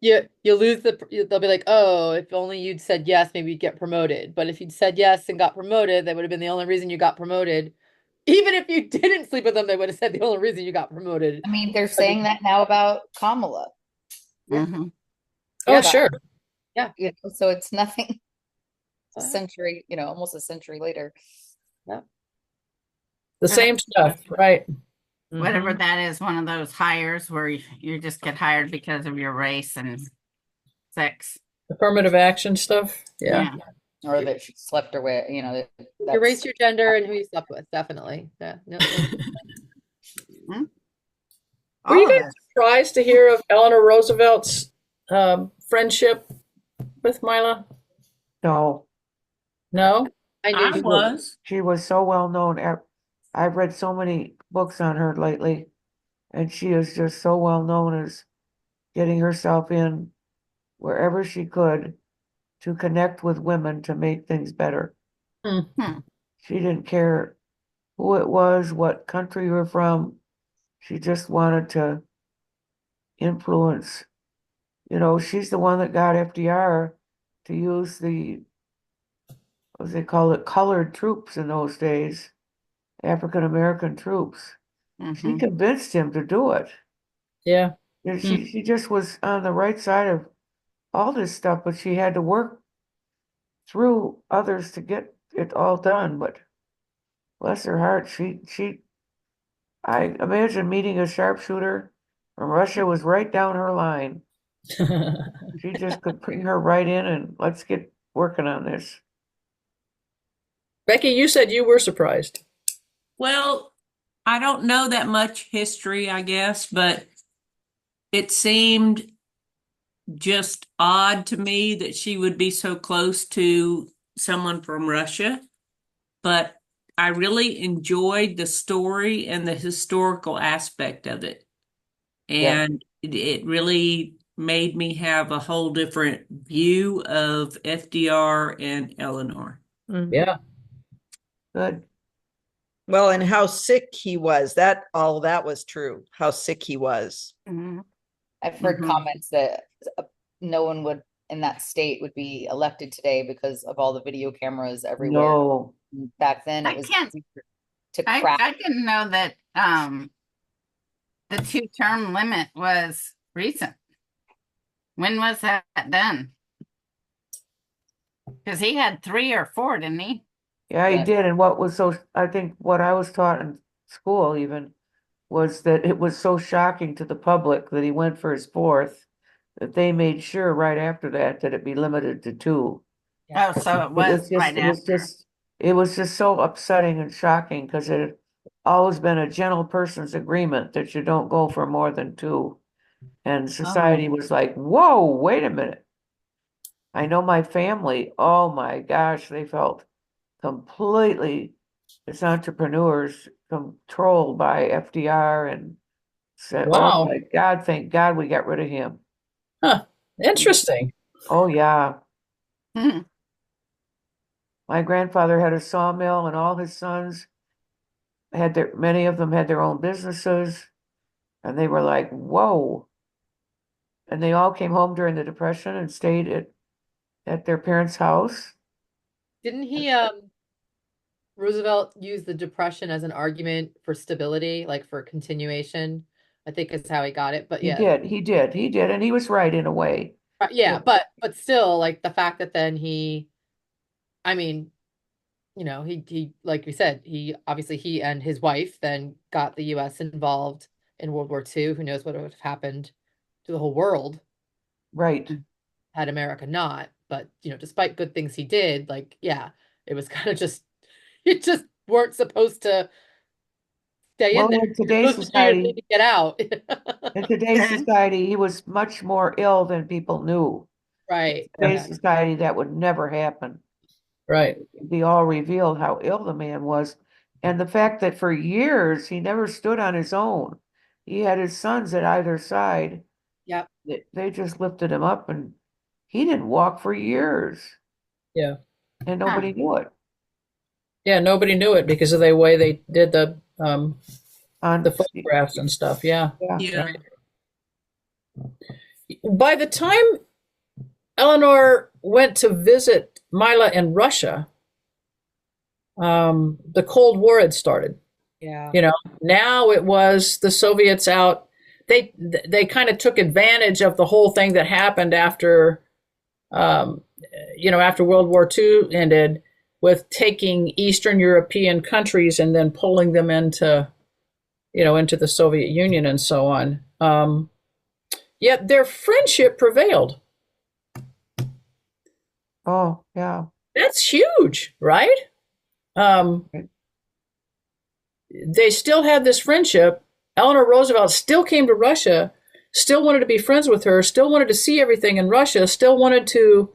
[SPEAKER 8] you lose they'll be like, oh, if only you'd said yes, maybe you'd get promoted. But if you'd said yes and got promoted, that would have been the only reason you got promoted. Even if you didn't sleep with them, they would have said the only reason you got promoted.
[SPEAKER 3] I mean, they're saying that now about Kamala.
[SPEAKER 9] Mm-hmm.
[SPEAKER 4] Oh, sure.
[SPEAKER 3] Yeah. So it's nothing. A century, almost a century later.
[SPEAKER 8] Yeah.
[SPEAKER 4] The same stuff, right?
[SPEAKER 9] Whatever that is, one of those hires where you just get hired because of your race and sex.
[SPEAKER 4] Affirmative action stuff. Yeah.
[SPEAKER 3] Or that she slept her way,
[SPEAKER 8] Your race, your gender, and who you slept with, definitely. Yeah. No.
[SPEAKER 4] Were you guys surprised to hear of Eleanor Roosevelt's friendship with Mila?
[SPEAKER 5] No.
[SPEAKER 4] No?
[SPEAKER 10] I was.
[SPEAKER 5] She was so well known. I've read so many books on her lately, and she is just so well known as getting herself in wherever she could to connect with women to make things better.
[SPEAKER 9] Mm-hmm.
[SPEAKER 5] She didn't care who it was, what country you were from. She just wanted to influence. She's the one that got FDR to use what they call it, colored troops in those days, African American troops.
[SPEAKER 9] Mm-hmm.
[SPEAKER 5] She convinced him to do it.
[SPEAKER 4] Yeah.
[SPEAKER 5] And she just was on the right side of all this stuff, but she had to work through others to get it all done. But bless her heart, I imagine meeting a sharpshooter from Russia was right down her line. She just could bring her right in and let's get working on this.
[SPEAKER 4] Becky, you said you were surprised.
[SPEAKER 10] Well, I don't know that much history, I guess, but it seemed just odd to me that she would be so close to someone from Russia. But I really enjoyed the story and the historical aspect of it. And it really made me have a whole different view of FDR and Eleanor.
[SPEAKER 2] Mm-hmm.
[SPEAKER 4] Yeah.
[SPEAKER 5] Good.
[SPEAKER 2] Well, and how sick he was. All that was true. How sick he was.
[SPEAKER 9] Mm-hmm.
[SPEAKER 3] I've heard comments that no one would in that state would be elected today because of all the video cameras everywhere.
[SPEAKER 5] No.
[SPEAKER 3] Back then, it was to crack.
[SPEAKER 9] I didn't know that the 2-term limit was recent. When was that done? Because he had 3 or 4, didn't he?
[SPEAKER 5] Yeah, he did. And I think what I was taught in school even was that it was so shocking to the public that he went for his 4th that they made sure right after that it be limited to 2.
[SPEAKER 9] Oh, so it was right after.
[SPEAKER 5] It was just so upsetting and shocking because it had always been a gentle person's agreement that you don't go for more than 2. And society was like, whoa, wait a minute. I know my family, oh my gosh, they felt completely, as entrepreneurs, controlled by FDR and said,
[SPEAKER 4] Wow.
[SPEAKER 5] oh my God, thank God we got rid of him.
[SPEAKER 4] Huh. Interesting.
[SPEAKER 5] Oh, yeah.
[SPEAKER 9] Mm-hmm.
[SPEAKER 5] My grandfather had a sawmill, and all his sons many of them had their own businesses, and they were like, whoa. And they all came home during the Depression and stayed at their parents' house.
[SPEAKER 8] Didn't he Roosevelt used the Depression as an argument for stability, like for continuation? I think is how he got it. But yeah,
[SPEAKER 5] He did, and he was right in a way.
[SPEAKER 8] yeah, but still, like the fact that then I mean, he like you said, he and his wife then got the U.S. involved in World War II. Who knows what would have happened to the whole world,
[SPEAKER 5] Right.
[SPEAKER 8] had America not? But despite good things he did, like it was kind of just you just weren't supposed to stay in there.
[SPEAKER 5] In today's society,
[SPEAKER 8] to get out.
[SPEAKER 5] in today's society, he was much more ill than people knew.
[SPEAKER 8] Right.
[SPEAKER 5] In today's society, that would never happen.
[SPEAKER 4] Right.
[SPEAKER 5] They all revealed how ill the man was. And the fact that for years he never stood on his own. He had his sons at either side.
[SPEAKER 8] Yep.
[SPEAKER 5] They just lifted him up, and he didn't walk for years.
[SPEAKER 4] Yeah.
[SPEAKER 5] And nobody knew it.
[SPEAKER 4] Yeah, nobody knew it because of the way they did the photographs and stuff. Yeah.
[SPEAKER 10] Yeah.
[SPEAKER 4] By the time Eleanor went to visit Mila in Russia, the Cold War had started.
[SPEAKER 8] Yeah.
[SPEAKER 4] Now it was the Soviets out. They kind of took advantage of the whole thing that happened after after World War II ended, with taking Eastern European countries and then pulling them into the Soviet Union and so on. Yet their friendship prevailed.
[SPEAKER 5] Oh, yeah.
[SPEAKER 4] That's huge, right? They still had this friendship. Eleanor Roosevelt still came to Russia, still wanted to be friends with her, still wanted to see everything in Russia, still wanted to,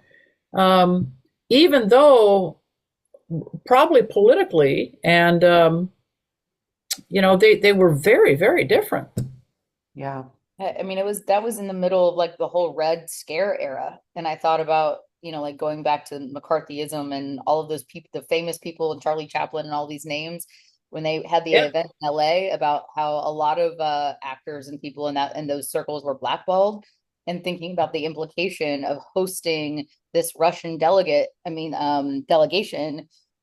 [SPEAKER 4] even though probably politically and, they were very, very different.
[SPEAKER 5] Yeah.
[SPEAKER 3] I mean, that was in the middle of like the whole Red Scare era. And I thought about, like going back to McCarthyism and all of those people, the famous people, and Charlie Chaplin and all these names, when they had the event in LA about how a lot of actors and people in those circles were blackballed, and thinking about the implication of hosting this Russian delegation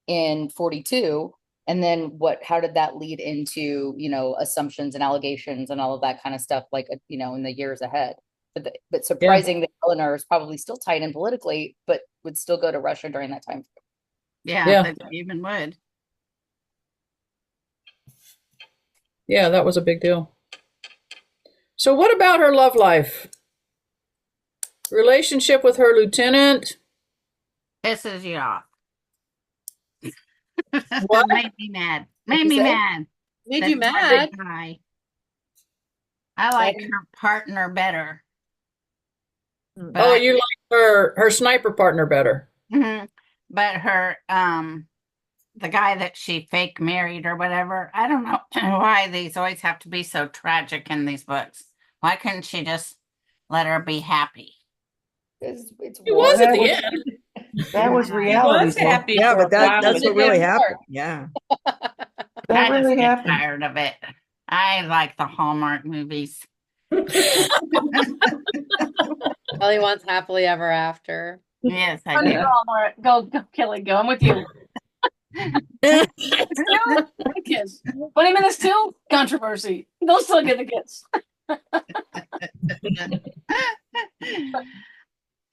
[SPEAKER 3] in 42. And then how did that lead into, assumptions and allegations and all of that kind of stuff, like, in the years ahead. But surprising that Eleanor is probably still tied in politically, but would still go to Russia during that time.
[SPEAKER 9] Yeah. That even would.
[SPEAKER 4] Yeah, that was a big deal. So what about her love life? Relationship with her lieutenant?
[SPEAKER 9] Pisses you off.
[SPEAKER 4] What?
[SPEAKER 9] Made me mad. Made me mad.
[SPEAKER 8] Made you mad?
[SPEAKER 9] I like her partner better.
[SPEAKER 4] Oh, you like her sniper partner better.
[SPEAKER 9] Mm-hmm. But her, the guy that she fake married or whatever, I don't know why these always have to be so tragic in these books. Why couldn't she just let her be happy?
[SPEAKER 3] It's
[SPEAKER 4] It was at the end.
[SPEAKER 5] That was reality.
[SPEAKER 10] He was happy.
[SPEAKER 2] Yeah,
[SPEAKER 10] for
[SPEAKER 2] but
[SPEAKER 10] a while.
[SPEAKER 2] that's what really happened. Yeah.
[SPEAKER 5] That
[SPEAKER 9] I
[SPEAKER 5] really
[SPEAKER 9] just get
[SPEAKER 5] happened.
[SPEAKER 9] tired of it. I like the Hallmark movies.
[SPEAKER 8] Ellie wants happily ever after.
[SPEAKER 9] Yes, I
[SPEAKER 1] Honey,
[SPEAKER 9] do.
[SPEAKER 1] go, Kelly, go. I'm with you. Kiss. 20 minutes till controversy. They'll still get the kiss.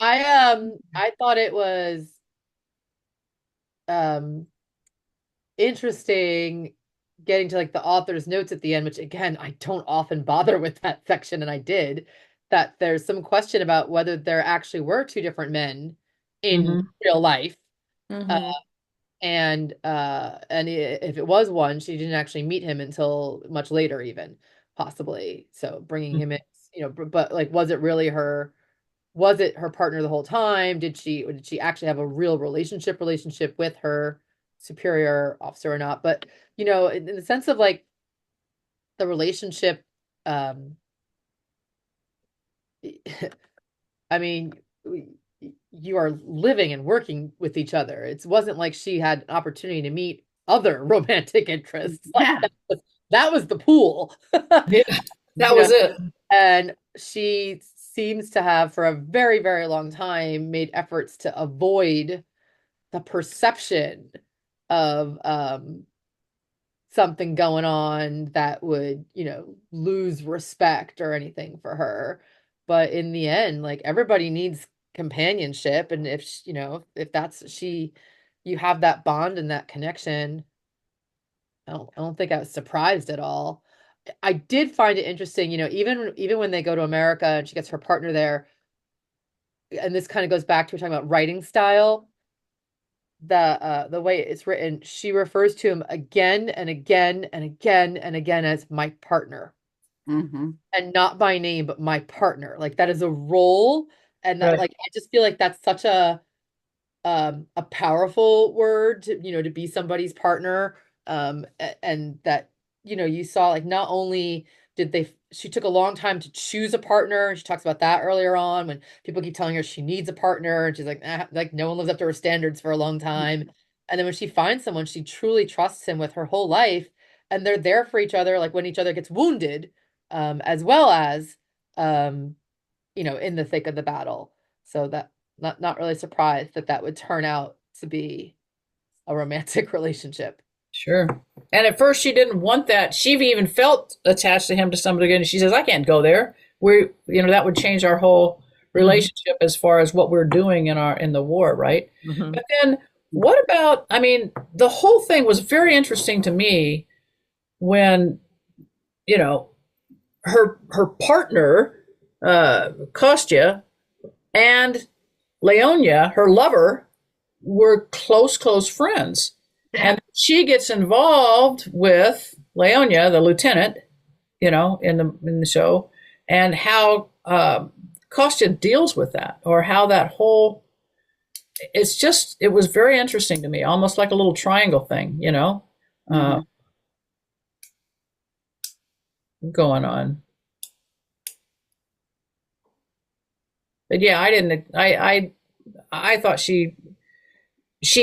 [SPEAKER 8] I thought it was interesting getting to like the author's notes at the end, which again, I don't often bother with that section, and I did, that there's some question about whether there actually were two different men in real life. And if it was one, she didn't actually meet him until much later, even possibly. So bringing him in, but like, was it her partner the whole time? Did she actually have a real relationship with her superior officer or not? But, in the sense of like the relationship, I mean, you are living and working with each other. It wasn't like she had an opportunity to meet other romantic interests. Like, that was the pool.
[SPEAKER 4] Yeah, that was it.
[SPEAKER 8] And she seems to have, for a very, very long time, made efforts to avoid the perception of something going on that would, lose respect or anything for her. But in the end, like, everybody needs companionship. And if, if that's you have that bond and that connection, I don't think I was surprised at all. I did find it interesting, even when they go to America and she gets her partner there, and this kind of goes back to talking about writing style, the way it's written, she refers to him again and again and again and again as my partner. And not by name, but my partner. Like, that is a role. And that, like, I just feel like that's such a powerful word to be somebody's partner. And that, you saw, like, not only she took a long time to choose a partner, and she talks about that earlier on when people keep telling her she needs a partner, and she's like no one lives up to her standards for a long time. And then when she finds someone, she truly trusts him with her whole life, and they're there for each other, like when each other gets wounded, as well as, in the thick of the battle. So that, not really surprised that would turn out to be a romantic relationship.
[SPEAKER 4] Sure. And at first she didn't want that. She even felt attached to him to some degree. And she says, I can't go there. That would change our whole relationship as far as what we're doing in the war, right? But then what about, the whole thing was very interesting to me when, her partner, Kostya, and Leonia, her lover, were close planes. And she gets involved with Leonia, the lieutenant, in the show, and how Kostya deals with that, or how that whole, it was very interesting to me, almost like a little triangle thing, going on. But yeah, I thought she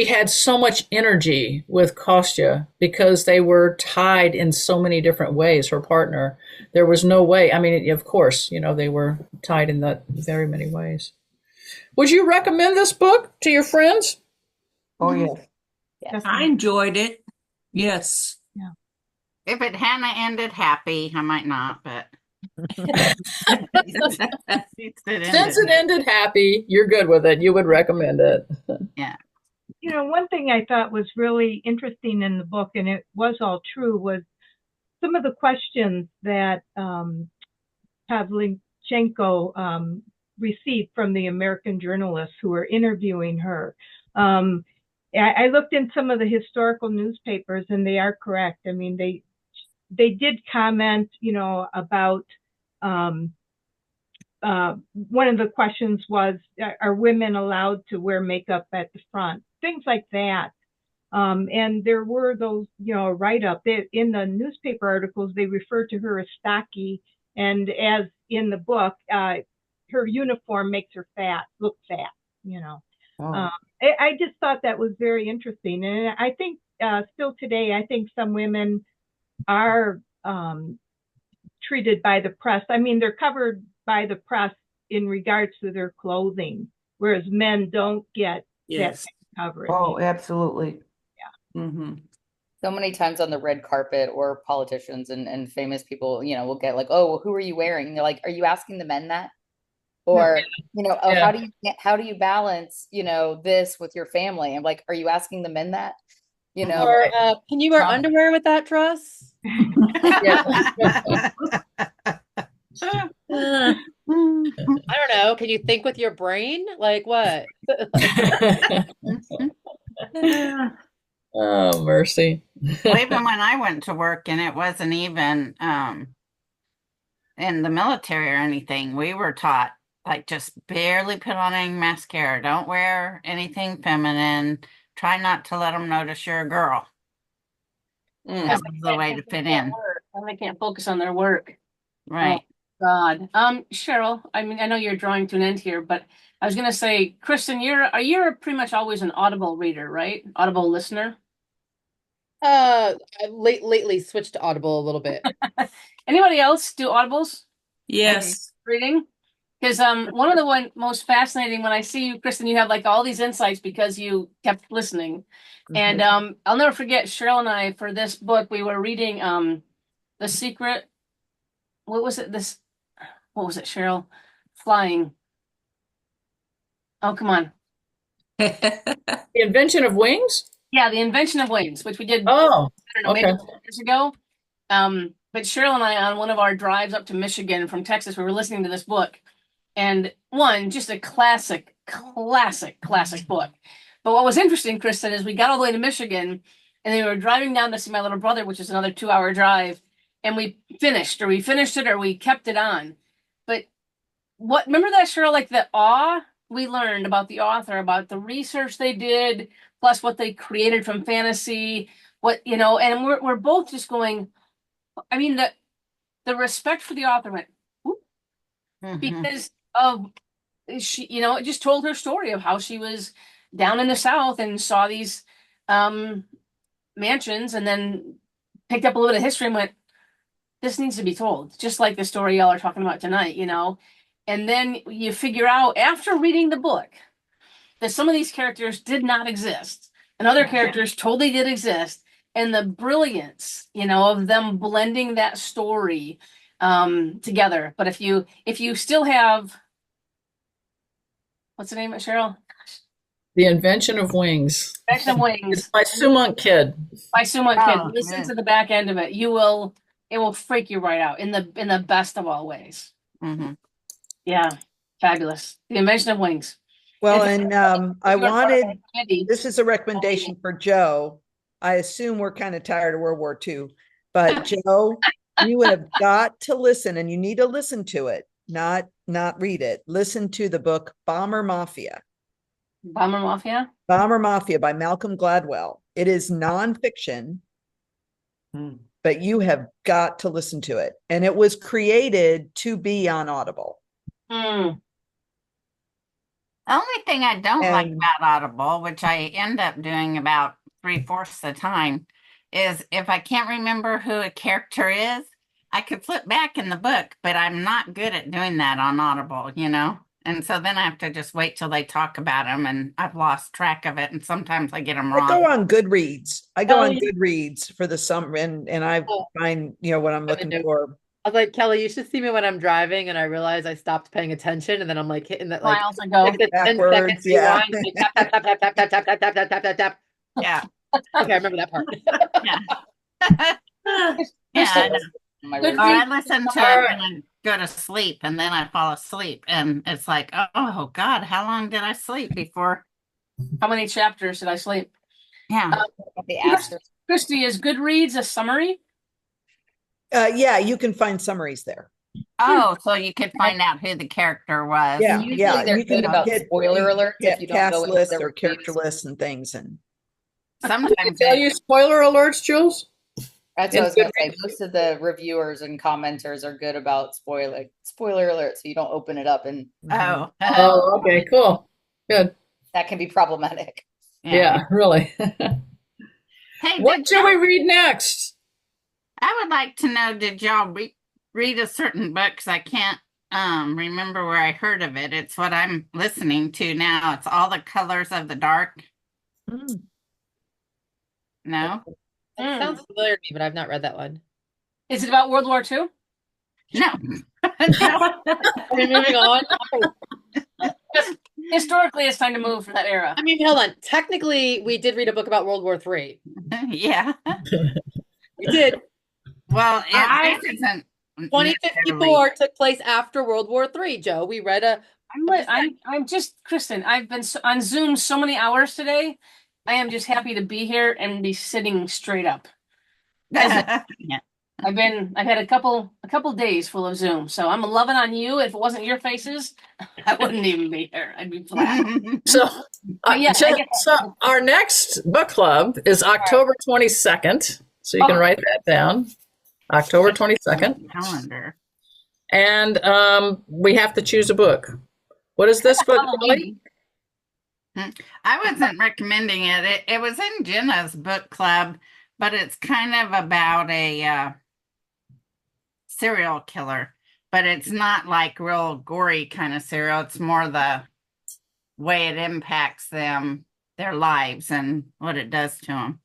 [SPEAKER 4] had so much energy with Kostya because they were tied in so many different ways, her partner. There was no way. Of course, they were tied in that very many ways. Would you recommend this book to your friends?
[SPEAKER 5] Oh, yes.
[SPEAKER 9] Yes.
[SPEAKER 10] I enjoyed it. Yes.
[SPEAKER 6] Yeah.
[SPEAKER 9] If it hadn't ended happy, I might not, but
[SPEAKER 4] Since it ended happy, you're good with it. You would recommend it.
[SPEAKER 9] Yeah.
[SPEAKER 6] One thing I thought was really interesting in the book, and it was all true, was some of the questions that Pavlichenko received from the American journalists who were interviewing her. I looked in some of the historical newspapers, and they are correct. They did comment, about one of the questions was, are women allowed to wear makeup at the front? Things like that. And there were those, write-up. In the newspaper articles, they refer to her as stocky. And as in the book, her uniform makes her look fat, I just thought that was very interesting. And I think still today, I think some women are treated by the press. They're covered by the press in regards to their clothing, whereas men don't get that coverage.
[SPEAKER 5] Oh, absolutely.
[SPEAKER 6] Yeah.
[SPEAKER 3] So many times on the red carpet, or politicians and famous people, will get like, oh, well, who are you wearing? And they're like, are you asking the men that? Or, how do you balance, this with your family? I'm like, are you asking the men that?
[SPEAKER 8] Or can you wear underwear with that dress? I don't know. Can you think with your brain? Like what?
[SPEAKER 4] Oh, mercy.
[SPEAKER 9] Well, even when I went to work, and it wasn't even in the military or anything, we were taught, like, just barely put on any mascara. Don't wear anything feminine. Try not to let them notice you're a girl. That was the way to fit in.
[SPEAKER 1] And they can't focus on their work.
[SPEAKER 9] Right.
[SPEAKER 1] God. Cheryl, I mean, I know you're drawing to an end here, but I was gonna say, Kristen, you're pretty much always an Audible reader, right? Audible listener.
[SPEAKER 8] Lately switched to Audible a little bit.
[SPEAKER 1] Anybody else do Audibles?
[SPEAKER 10] Yes.
[SPEAKER 1] Reading? Because one of the most fascinating when I see you, Kristen, you have like all these insights because you kept listening. And I'll never forget Cheryl and I for this book, we were reading The Secret. What was it? What was it, Cheryl? Flying. Oh, come on.
[SPEAKER 4] The Invention of Wings?
[SPEAKER 1] Yeah, The Invention of Wings, which we did,
[SPEAKER 4] Oh,
[SPEAKER 1] I don't know,
[SPEAKER 4] okay.
[SPEAKER 1] maybe 2 years ago. But Cheryl and I, on one of our drives up to Michigan from Texas, we were listening to this book. And just a classic book. But what was interesting, Kristen, is we got all the way to Michigan and then we were driving down to see my little brother, which is another 2-hour drive. And we finished it or we kept it on. But remember that, Cheryl, like the awe we learned about the author, about the research they did, plus what they created from fantasy, and we're both just going, I mean, the respect for the author went, whoop, because of she, it just told her story of how she was down in the South and saw these mansions and then picked up a little bit of history and went, this needs to be told, just like the story y'all are talking about tonight, and then you figure out after reading the book that some of these characters did not exist and other characters totally did exist, and the brilliance, of them blending that story together. But if you still have, what's the name of it, Cheryl?
[SPEAKER 4] The Invention of Wings.
[SPEAKER 1] Invention of Wings.
[SPEAKER 4] It's by Sumont Kid.
[SPEAKER 1] Listen to the back end of it. It will freak you right out in the best of all ways. Yeah, fabulous. The Invention of Wings.
[SPEAKER 2] Well, and I wanted, this is a recommendation for Joe. I assume we're kind of tired of World War II, but Joe, you have got to listen, and you need to listen to it, not read it. Listen to the book Bomber Mafia.
[SPEAKER 1] Bomber Mafia?
[SPEAKER 2] Bomber Mafia by Malcolm Gladwell. It is nonfiction, but you have got to listen to it. And it was created to be on Audible.
[SPEAKER 9] The only thing I don't like about Audible, which I end up doing about 3/4 of the time, is if I can't remember who a character is, I could flip back in the book, but I'm not good at doing that on Audible, And so then I have to just wait till they talk about them, and I've lost track of it, and sometimes I get them wrong.
[SPEAKER 2] I go on Goodreads. Goodreads for the summer, and I find what I'm looking for.
[SPEAKER 8] I was like, Kelly, you should see me when I'm driving, and I realize I stopped paying attention, and then I'm like hitting that like
[SPEAKER 1] miles ago.
[SPEAKER 2] Backwards, yeah.
[SPEAKER 8] Tap, tap, tap, tap, tap, tap, tap, tap, tap, tap, tap, tap.
[SPEAKER 9] Yeah.
[SPEAKER 8] Okay, I remember that part.
[SPEAKER 9] I listen to it when I go to sleep, and then I fall asleep, and it's like, oh God, how long did I sleep before?
[SPEAKER 1] How many chapters did I sleep?
[SPEAKER 9] Yeah.
[SPEAKER 1] Christy, is Goodreads a summary?
[SPEAKER 2] Yeah, you can find summaries there.
[SPEAKER 9] Oh, so you could find out who the character was.
[SPEAKER 2] Yeah,
[SPEAKER 3] Usually they're good about spoiler alerts if you don't
[SPEAKER 2] cast
[SPEAKER 3] know
[SPEAKER 2] lists or character lists and things. And
[SPEAKER 9] sometimes
[SPEAKER 4] tell you spoiler alerts, Jules?
[SPEAKER 3] That's what I was going to say. Most of the reviewers and commenters are good about spoiler alerts, so you don't open it up and.
[SPEAKER 4] Oh, okay, cool, good.
[SPEAKER 3] That can be problematic.
[SPEAKER 4] Yeah, really.
[SPEAKER 9] Hey,
[SPEAKER 4] what shall we read next?
[SPEAKER 9] I would like to know, did y'all read a certain book? Because I can't remember where I heard of it. It's what I'm listening to now. It's All the Colors of the Dark. No?
[SPEAKER 8] It sounds familiar to me, but I've not read that one.
[SPEAKER 1] Is it about World War II?
[SPEAKER 9] No.
[SPEAKER 8] Are we moving on?
[SPEAKER 1] Historically, it's time to move from that era.
[SPEAKER 8] I mean, hold on. Technically, we did read a book about World War III.
[SPEAKER 9] Yeah.
[SPEAKER 8] We did.
[SPEAKER 9] Well, it isn't.
[SPEAKER 8] 2054 took place after World War III, Joe. We read
[SPEAKER 1] I'm just, Kristen, I've been on Zoom so many hours today. I am just happy to be here and be sitting straight up. I've had a couple days full of Zoom, so I'm loving on you. If it wasn't your faces, I wouldn't even be here. I'd be flat.
[SPEAKER 4] So our next book club is October 22nd. So you can write that down. October 22nd.
[SPEAKER 9] Calendar.
[SPEAKER 4] And we have to choose a book. What is this book, Kelly?
[SPEAKER 9] I wasn't recommending it. It was in Jenna's book club, but it's kind of about a serial killer. But it's not like real gory kind of serial. It's more the way it impacts them, their lives, and what it does to them.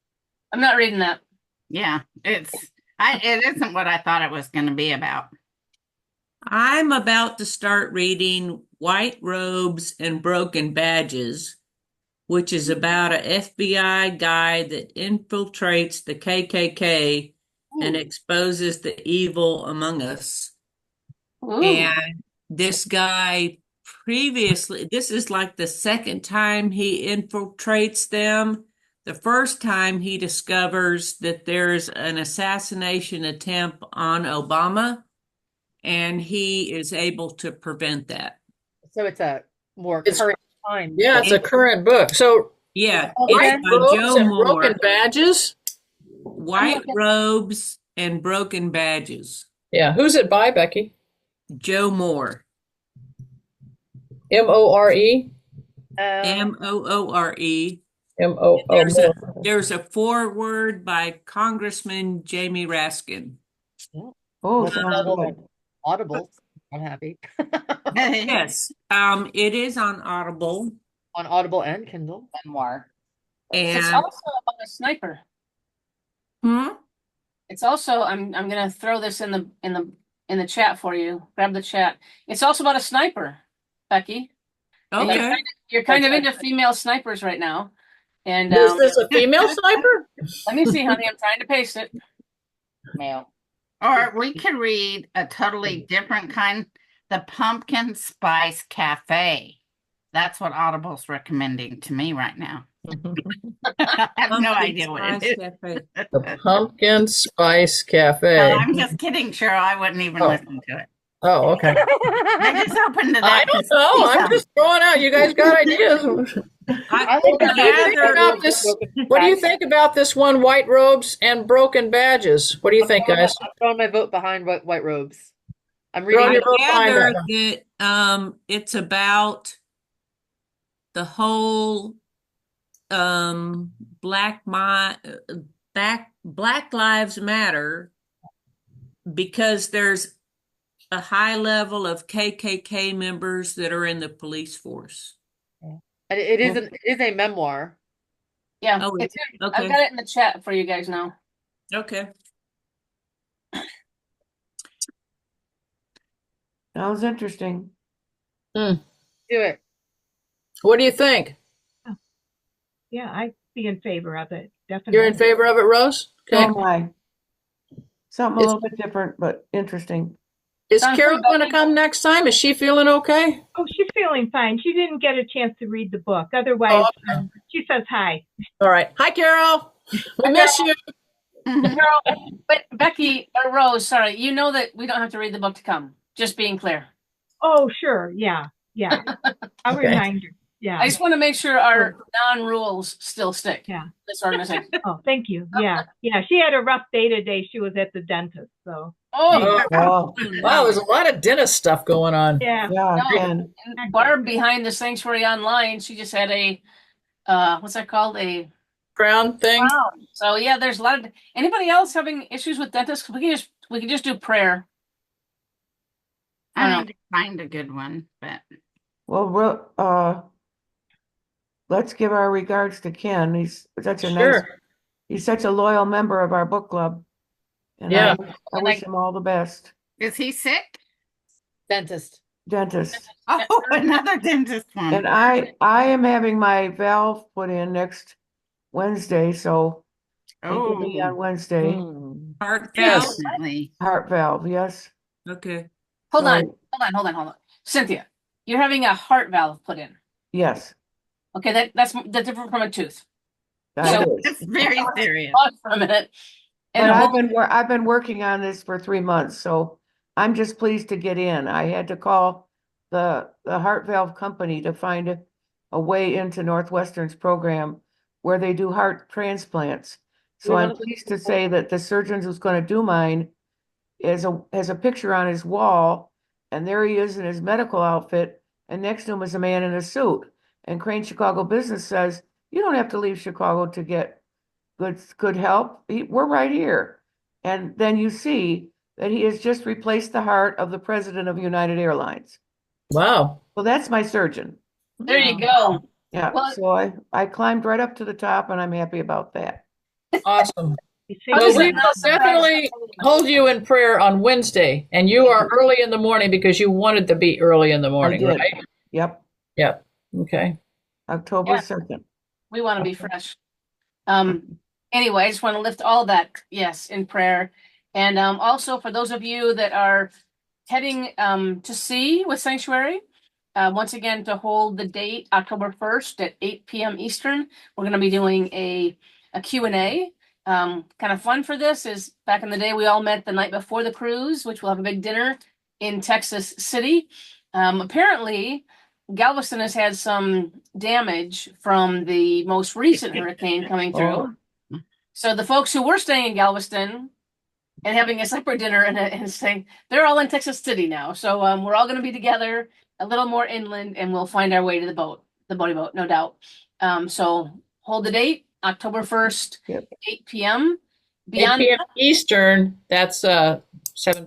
[SPEAKER 1] I'm not reading that.
[SPEAKER 9] Yeah, it isn't what I thought it was going to be about.
[SPEAKER 10] I'm about to start reading White Robes and Broken Badges, which is about an FBI guy that infiltrates the KKK and exposes the evil among us.
[SPEAKER 1] Ooh.
[SPEAKER 10] And this guy previously, this is like the second time he infiltrates them. The first time he discovers that there's an assassination attempt on Obama, and he is able to prevent that.
[SPEAKER 8] So it's a more current time.
[SPEAKER 4] Yeah, it's a current book. So
[SPEAKER 10] yeah,
[SPEAKER 4] White
[SPEAKER 10] it's by
[SPEAKER 4] Robes
[SPEAKER 10] Joe
[SPEAKER 4] and
[SPEAKER 10] Moore.
[SPEAKER 4] Broken Badges.
[SPEAKER 10] White Robes and Broken Badges.
[SPEAKER 4] Yeah, who's it by, Becky?
[SPEAKER 10] Joe Moore.
[SPEAKER 4] M-O-R-E?
[SPEAKER 10] M-O-O-R-E.
[SPEAKER 4] M-O-O.
[SPEAKER 10] There's a foreword by Congressman Jamie Raskin.
[SPEAKER 5] Oh, sounds good.
[SPEAKER 8] Audible. I'm happy.
[SPEAKER 10] Yes, it is on Audible.
[SPEAKER 8] On Audible and Kindle.
[SPEAKER 3] Memoir.
[SPEAKER 10] And
[SPEAKER 1] It's also about a sniper. It's also I'm gonna throw this in the chat for you. Grab the chat. It's also about a sniper, Becky.
[SPEAKER 10] Okay.
[SPEAKER 1] You're kind of into female snipers right now. And
[SPEAKER 4] Is this a female sniper?
[SPEAKER 1] let me see, honey. I'm trying to paste it.
[SPEAKER 3] Male.
[SPEAKER 9] Or we could read a totally different kind, the Pumpkin Spice Cafe. That's what Audible's recommending to me right now. I have no idea what it is.
[SPEAKER 4] The Pumpkin Spice Cafe.
[SPEAKER 9] No, I'm just kidding, Cheryl. I wouldn't even listen to it.
[SPEAKER 4] Oh, okay.
[SPEAKER 9] I just opened it up.
[SPEAKER 4] I don't know. I'm just throwing out. You guys got ideas. What do you think about this one, White Robes and Broken Badges? What do you think, guys?
[SPEAKER 8] I'm throwing my vote behind White Robes. I'm
[SPEAKER 10] I
[SPEAKER 8] reading
[SPEAKER 10] gather that it's about the whole Black Lives Matter, because there's a high level of KKK members that are in the police force.
[SPEAKER 8] And it is a memoir.
[SPEAKER 1] Yeah,
[SPEAKER 10] Oh,
[SPEAKER 1] it's
[SPEAKER 10] okay.
[SPEAKER 1] I've got it in the chat for you guys now.
[SPEAKER 10] Okay.
[SPEAKER 5] Sounds interesting.
[SPEAKER 8] Do it.
[SPEAKER 4] What do you think?
[SPEAKER 6] Yeah, I'd be in favor of it. Definitely.
[SPEAKER 4] You're in favor of it, Rose?
[SPEAKER 5] So
[SPEAKER 4] Okay.
[SPEAKER 5] am I. Something a little bit different, but interesting.
[SPEAKER 4] Is Carol going to come next time? Is she feeling okay?
[SPEAKER 6] Oh, she's feeling fine. She didn't get a chance to read the book. Otherwise, she says hi.
[SPEAKER 4] All right. Hi, Carol. We miss you.
[SPEAKER 1] Carol, but Becky or Rose, sorry, you know that we don't have to read the book to come. Just being clear.
[SPEAKER 6] Oh, sure. Yeah. I'll
[SPEAKER 4] Okay.
[SPEAKER 6] remind her. Yeah.
[SPEAKER 1] I just want to make sure our non-rules still stick.
[SPEAKER 6] Yeah.
[SPEAKER 1] This organization.
[SPEAKER 6] Oh, thank you. Yeah. She had a rough day today. She was at the dentist. So.
[SPEAKER 1] Oh,
[SPEAKER 5] Oh,
[SPEAKER 4] Wow, there's a lot of dentist stuff going on.
[SPEAKER 6] Yeah.
[SPEAKER 5] yeah,
[SPEAKER 1] No.
[SPEAKER 5] again.
[SPEAKER 1] and Barb behind the sanctuary online, she just had a what's that called? A
[SPEAKER 4] Crown thing.
[SPEAKER 1] crown. So yeah, there's a lot of anybody else having issues with dentists? We can just do prayer.
[SPEAKER 9] I need to find a good one, but
[SPEAKER 5] Well, let's give our regards to Ken. He's such a he's such a loyal member of our book club. And
[SPEAKER 4] Yeah.
[SPEAKER 5] I wish him all the best.
[SPEAKER 9] is he sick?
[SPEAKER 8] Dentist.
[SPEAKER 5] Dentist.
[SPEAKER 9] Oh, another dentist one.
[SPEAKER 5] And I am having my valve put in next Wednesday, so it will be on Wednesday.
[SPEAKER 10] Heart
[SPEAKER 4] Yes.
[SPEAKER 10] valve?
[SPEAKER 9] Definitely.
[SPEAKER 5] Heart valve, yes.
[SPEAKER 10] Okay.
[SPEAKER 1] Hold
[SPEAKER 5] So-
[SPEAKER 1] on. Cynthia, you're having a heart valve put in.
[SPEAKER 5] Yes.
[SPEAKER 1] Okay, that's different from a tooth.
[SPEAKER 5] that is.
[SPEAKER 9] It's very serious.
[SPEAKER 1] Pause for a minute.
[SPEAKER 5] But
[SPEAKER 1] And
[SPEAKER 5] I've been working on this for 3 months, so I'm just pleased to get in. I had to call the heart valve company to find a way into Northwestern's program where they do heart transplants. So I'm pleased to say that the surgeon who's going to do mine has a picture on his wall And there he is in his medical outfit, and next to him is a man in a suit. And Crane Chicago Business says, you don't have to leave Chicago to get good help. We're right here. And then you see that he has just replaced the heart of the president of United Airlines.
[SPEAKER 4] Wow.
[SPEAKER 5] Well, that's my surgeon.
[SPEAKER 1] There you go.
[SPEAKER 5] Yeah,
[SPEAKER 1] Well-
[SPEAKER 5] so I climbed right up to the top, and I'm happy about that.
[SPEAKER 4] Awesome.
[SPEAKER 6] You
[SPEAKER 1] How
[SPEAKER 4] Well,
[SPEAKER 1] does
[SPEAKER 4] we
[SPEAKER 1] it
[SPEAKER 4] will
[SPEAKER 1] not surprise
[SPEAKER 4] definitely hold you in prayer on Wednesday, and you are early in the morning because you wanted to be early in the morning,
[SPEAKER 5] did.
[SPEAKER 4] right?
[SPEAKER 5] Yep,
[SPEAKER 4] Yep. Okay.
[SPEAKER 5] October
[SPEAKER 1] Yeah.
[SPEAKER 5] 2nd.
[SPEAKER 1] We want to be fresh. Anyway, I just want to lift all that, yes, in prayer. And also for those of you that are heading to sea with Sanctuary, once again, to hold the date, October 1st at 8 p.m. Eastern, we're going to be doing a Q&A. Kind of fun for this is back in the day, we all met the night before the cruise, which we'll have a big dinner in Texas City. Apparently, Galveston has had some damage from the most recent hurricane coming through. So the folks who were staying in Galveston and having a separate dinner and staying, they're all in Texas City now. So we're all going to be together a little more inland, and we'll find our way to the boaty boat, no doubt. So hold the date, October 1st,
[SPEAKER 5] Yep.
[SPEAKER 1] 8 p.m.
[SPEAKER 4] 8
[SPEAKER 1] Beyond
[SPEAKER 4] p.m. Eastern, that's 7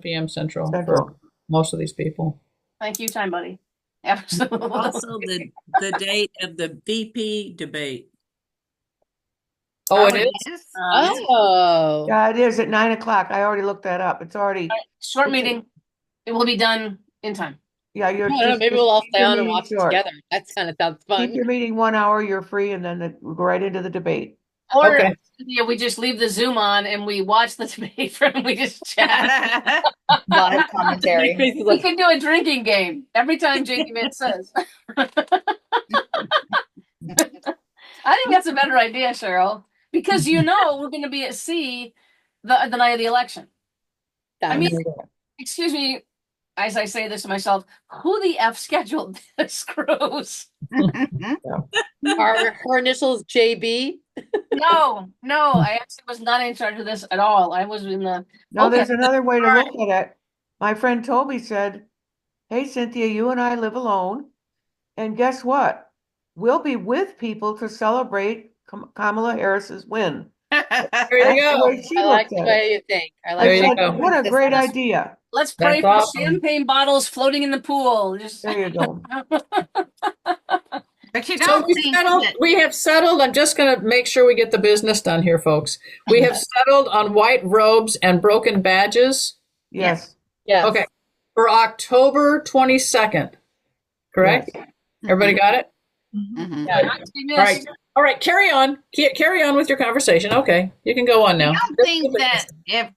[SPEAKER 4] p.m. Central for most of these people.
[SPEAKER 1] Thank you, time buddy. Absolutely.
[SPEAKER 10] Also, the date of the VP debate.
[SPEAKER 4] Oh, it is?
[SPEAKER 8] Oh.
[SPEAKER 5] Yeah, it is at 9 o'clock. I already looked that up. It's already,
[SPEAKER 1] Short meeting. It will be done in time.
[SPEAKER 5] yeah,
[SPEAKER 8] I
[SPEAKER 5] you're
[SPEAKER 8] don't know,
[SPEAKER 5] just.
[SPEAKER 8] maybe we'll all
[SPEAKER 5] keep
[SPEAKER 8] stay
[SPEAKER 5] your
[SPEAKER 8] on and
[SPEAKER 5] meeting
[SPEAKER 8] watch it
[SPEAKER 5] short.
[SPEAKER 8] together. That's kind of sounds
[SPEAKER 5] Keep
[SPEAKER 8] fun.
[SPEAKER 5] your meeting 1 hour, you're free, and then we'll go right into the debate.
[SPEAKER 1] Or
[SPEAKER 4] Okay.
[SPEAKER 1] yeah, we just leave the Zoom on and we watch the debate and we just chat.
[SPEAKER 3] Live commentary.
[SPEAKER 1] We can do a drinking game every time Jamie Mint says. I think that's a better idea, Cheryl, because we're going to be at sea the night of the election. I mean, excuse me, as I say this to myself, who the F scheduled this cruise?
[SPEAKER 8] Are her initials JB?
[SPEAKER 1] No, I actually was not in charge of this at all. I was in the.
[SPEAKER 5] Now,
[SPEAKER 1] Okay.
[SPEAKER 5] there's another way to
[SPEAKER 1] All
[SPEAKER 5] look at it. My friend Toby said, hey, Cynthia, you and I live alone. And guess what? We'll be with people to celebrate Kamala Harris's win.
[SPEAKER 4] There
[SPEAKER 5] That's
[SPEAKER 4] you
[SPEAKER 5] the
[SPEAKER 4] go.
[SPEAKER 5] way she
[SPEAKER 8] I like
[SPEAKER 5] looked
[SPEAKER 8] the
[SPEAKER 5] at
[SPEAKER 8] way
[SPEAKER 5] it.
[SPEAKER 8] you think. I
[SPEAKER 5] I
[SPEAKER 8] like
[SPEAKER 4] There you
[SPEAKER 5] said,
[SPEAKER 4] go.
[SPEAKER 5] what a great idea.
[SPEAKER 1] Let's pray
[SPEAKER 4] That's
[SPEAKER 1] for
[SPEAKER 4] awesome.
[SPEAKER 1] champagne bottles floating in the pool. Just
[SPEAKER 5] There you go.
[SPEAKER 9] But you
[SPEAKER 4] So
[SPEAKER 9] don't think that
[SPEAKER 4] we have settled. I'm just going to make sure we get the business done here, folks. We have settled on white robes and broken badges.
[SPEAKER 5] Yes.
[SPEAKER 8] Yes.
[SPEAKER 4] Okay. For October 22nd. Correct?
[SPEAKER 5] Yes.
[SPEAKER 4] Everybody got it?
[SPEAKER 9] Mhm.
[SPEAKER 1] yeah, not to be missed.
[SPEAKER 4] All right. All right. Carry on. Carry on with your conversation. Okay. You can go on now.
[SPEAKER 9] I don't think that if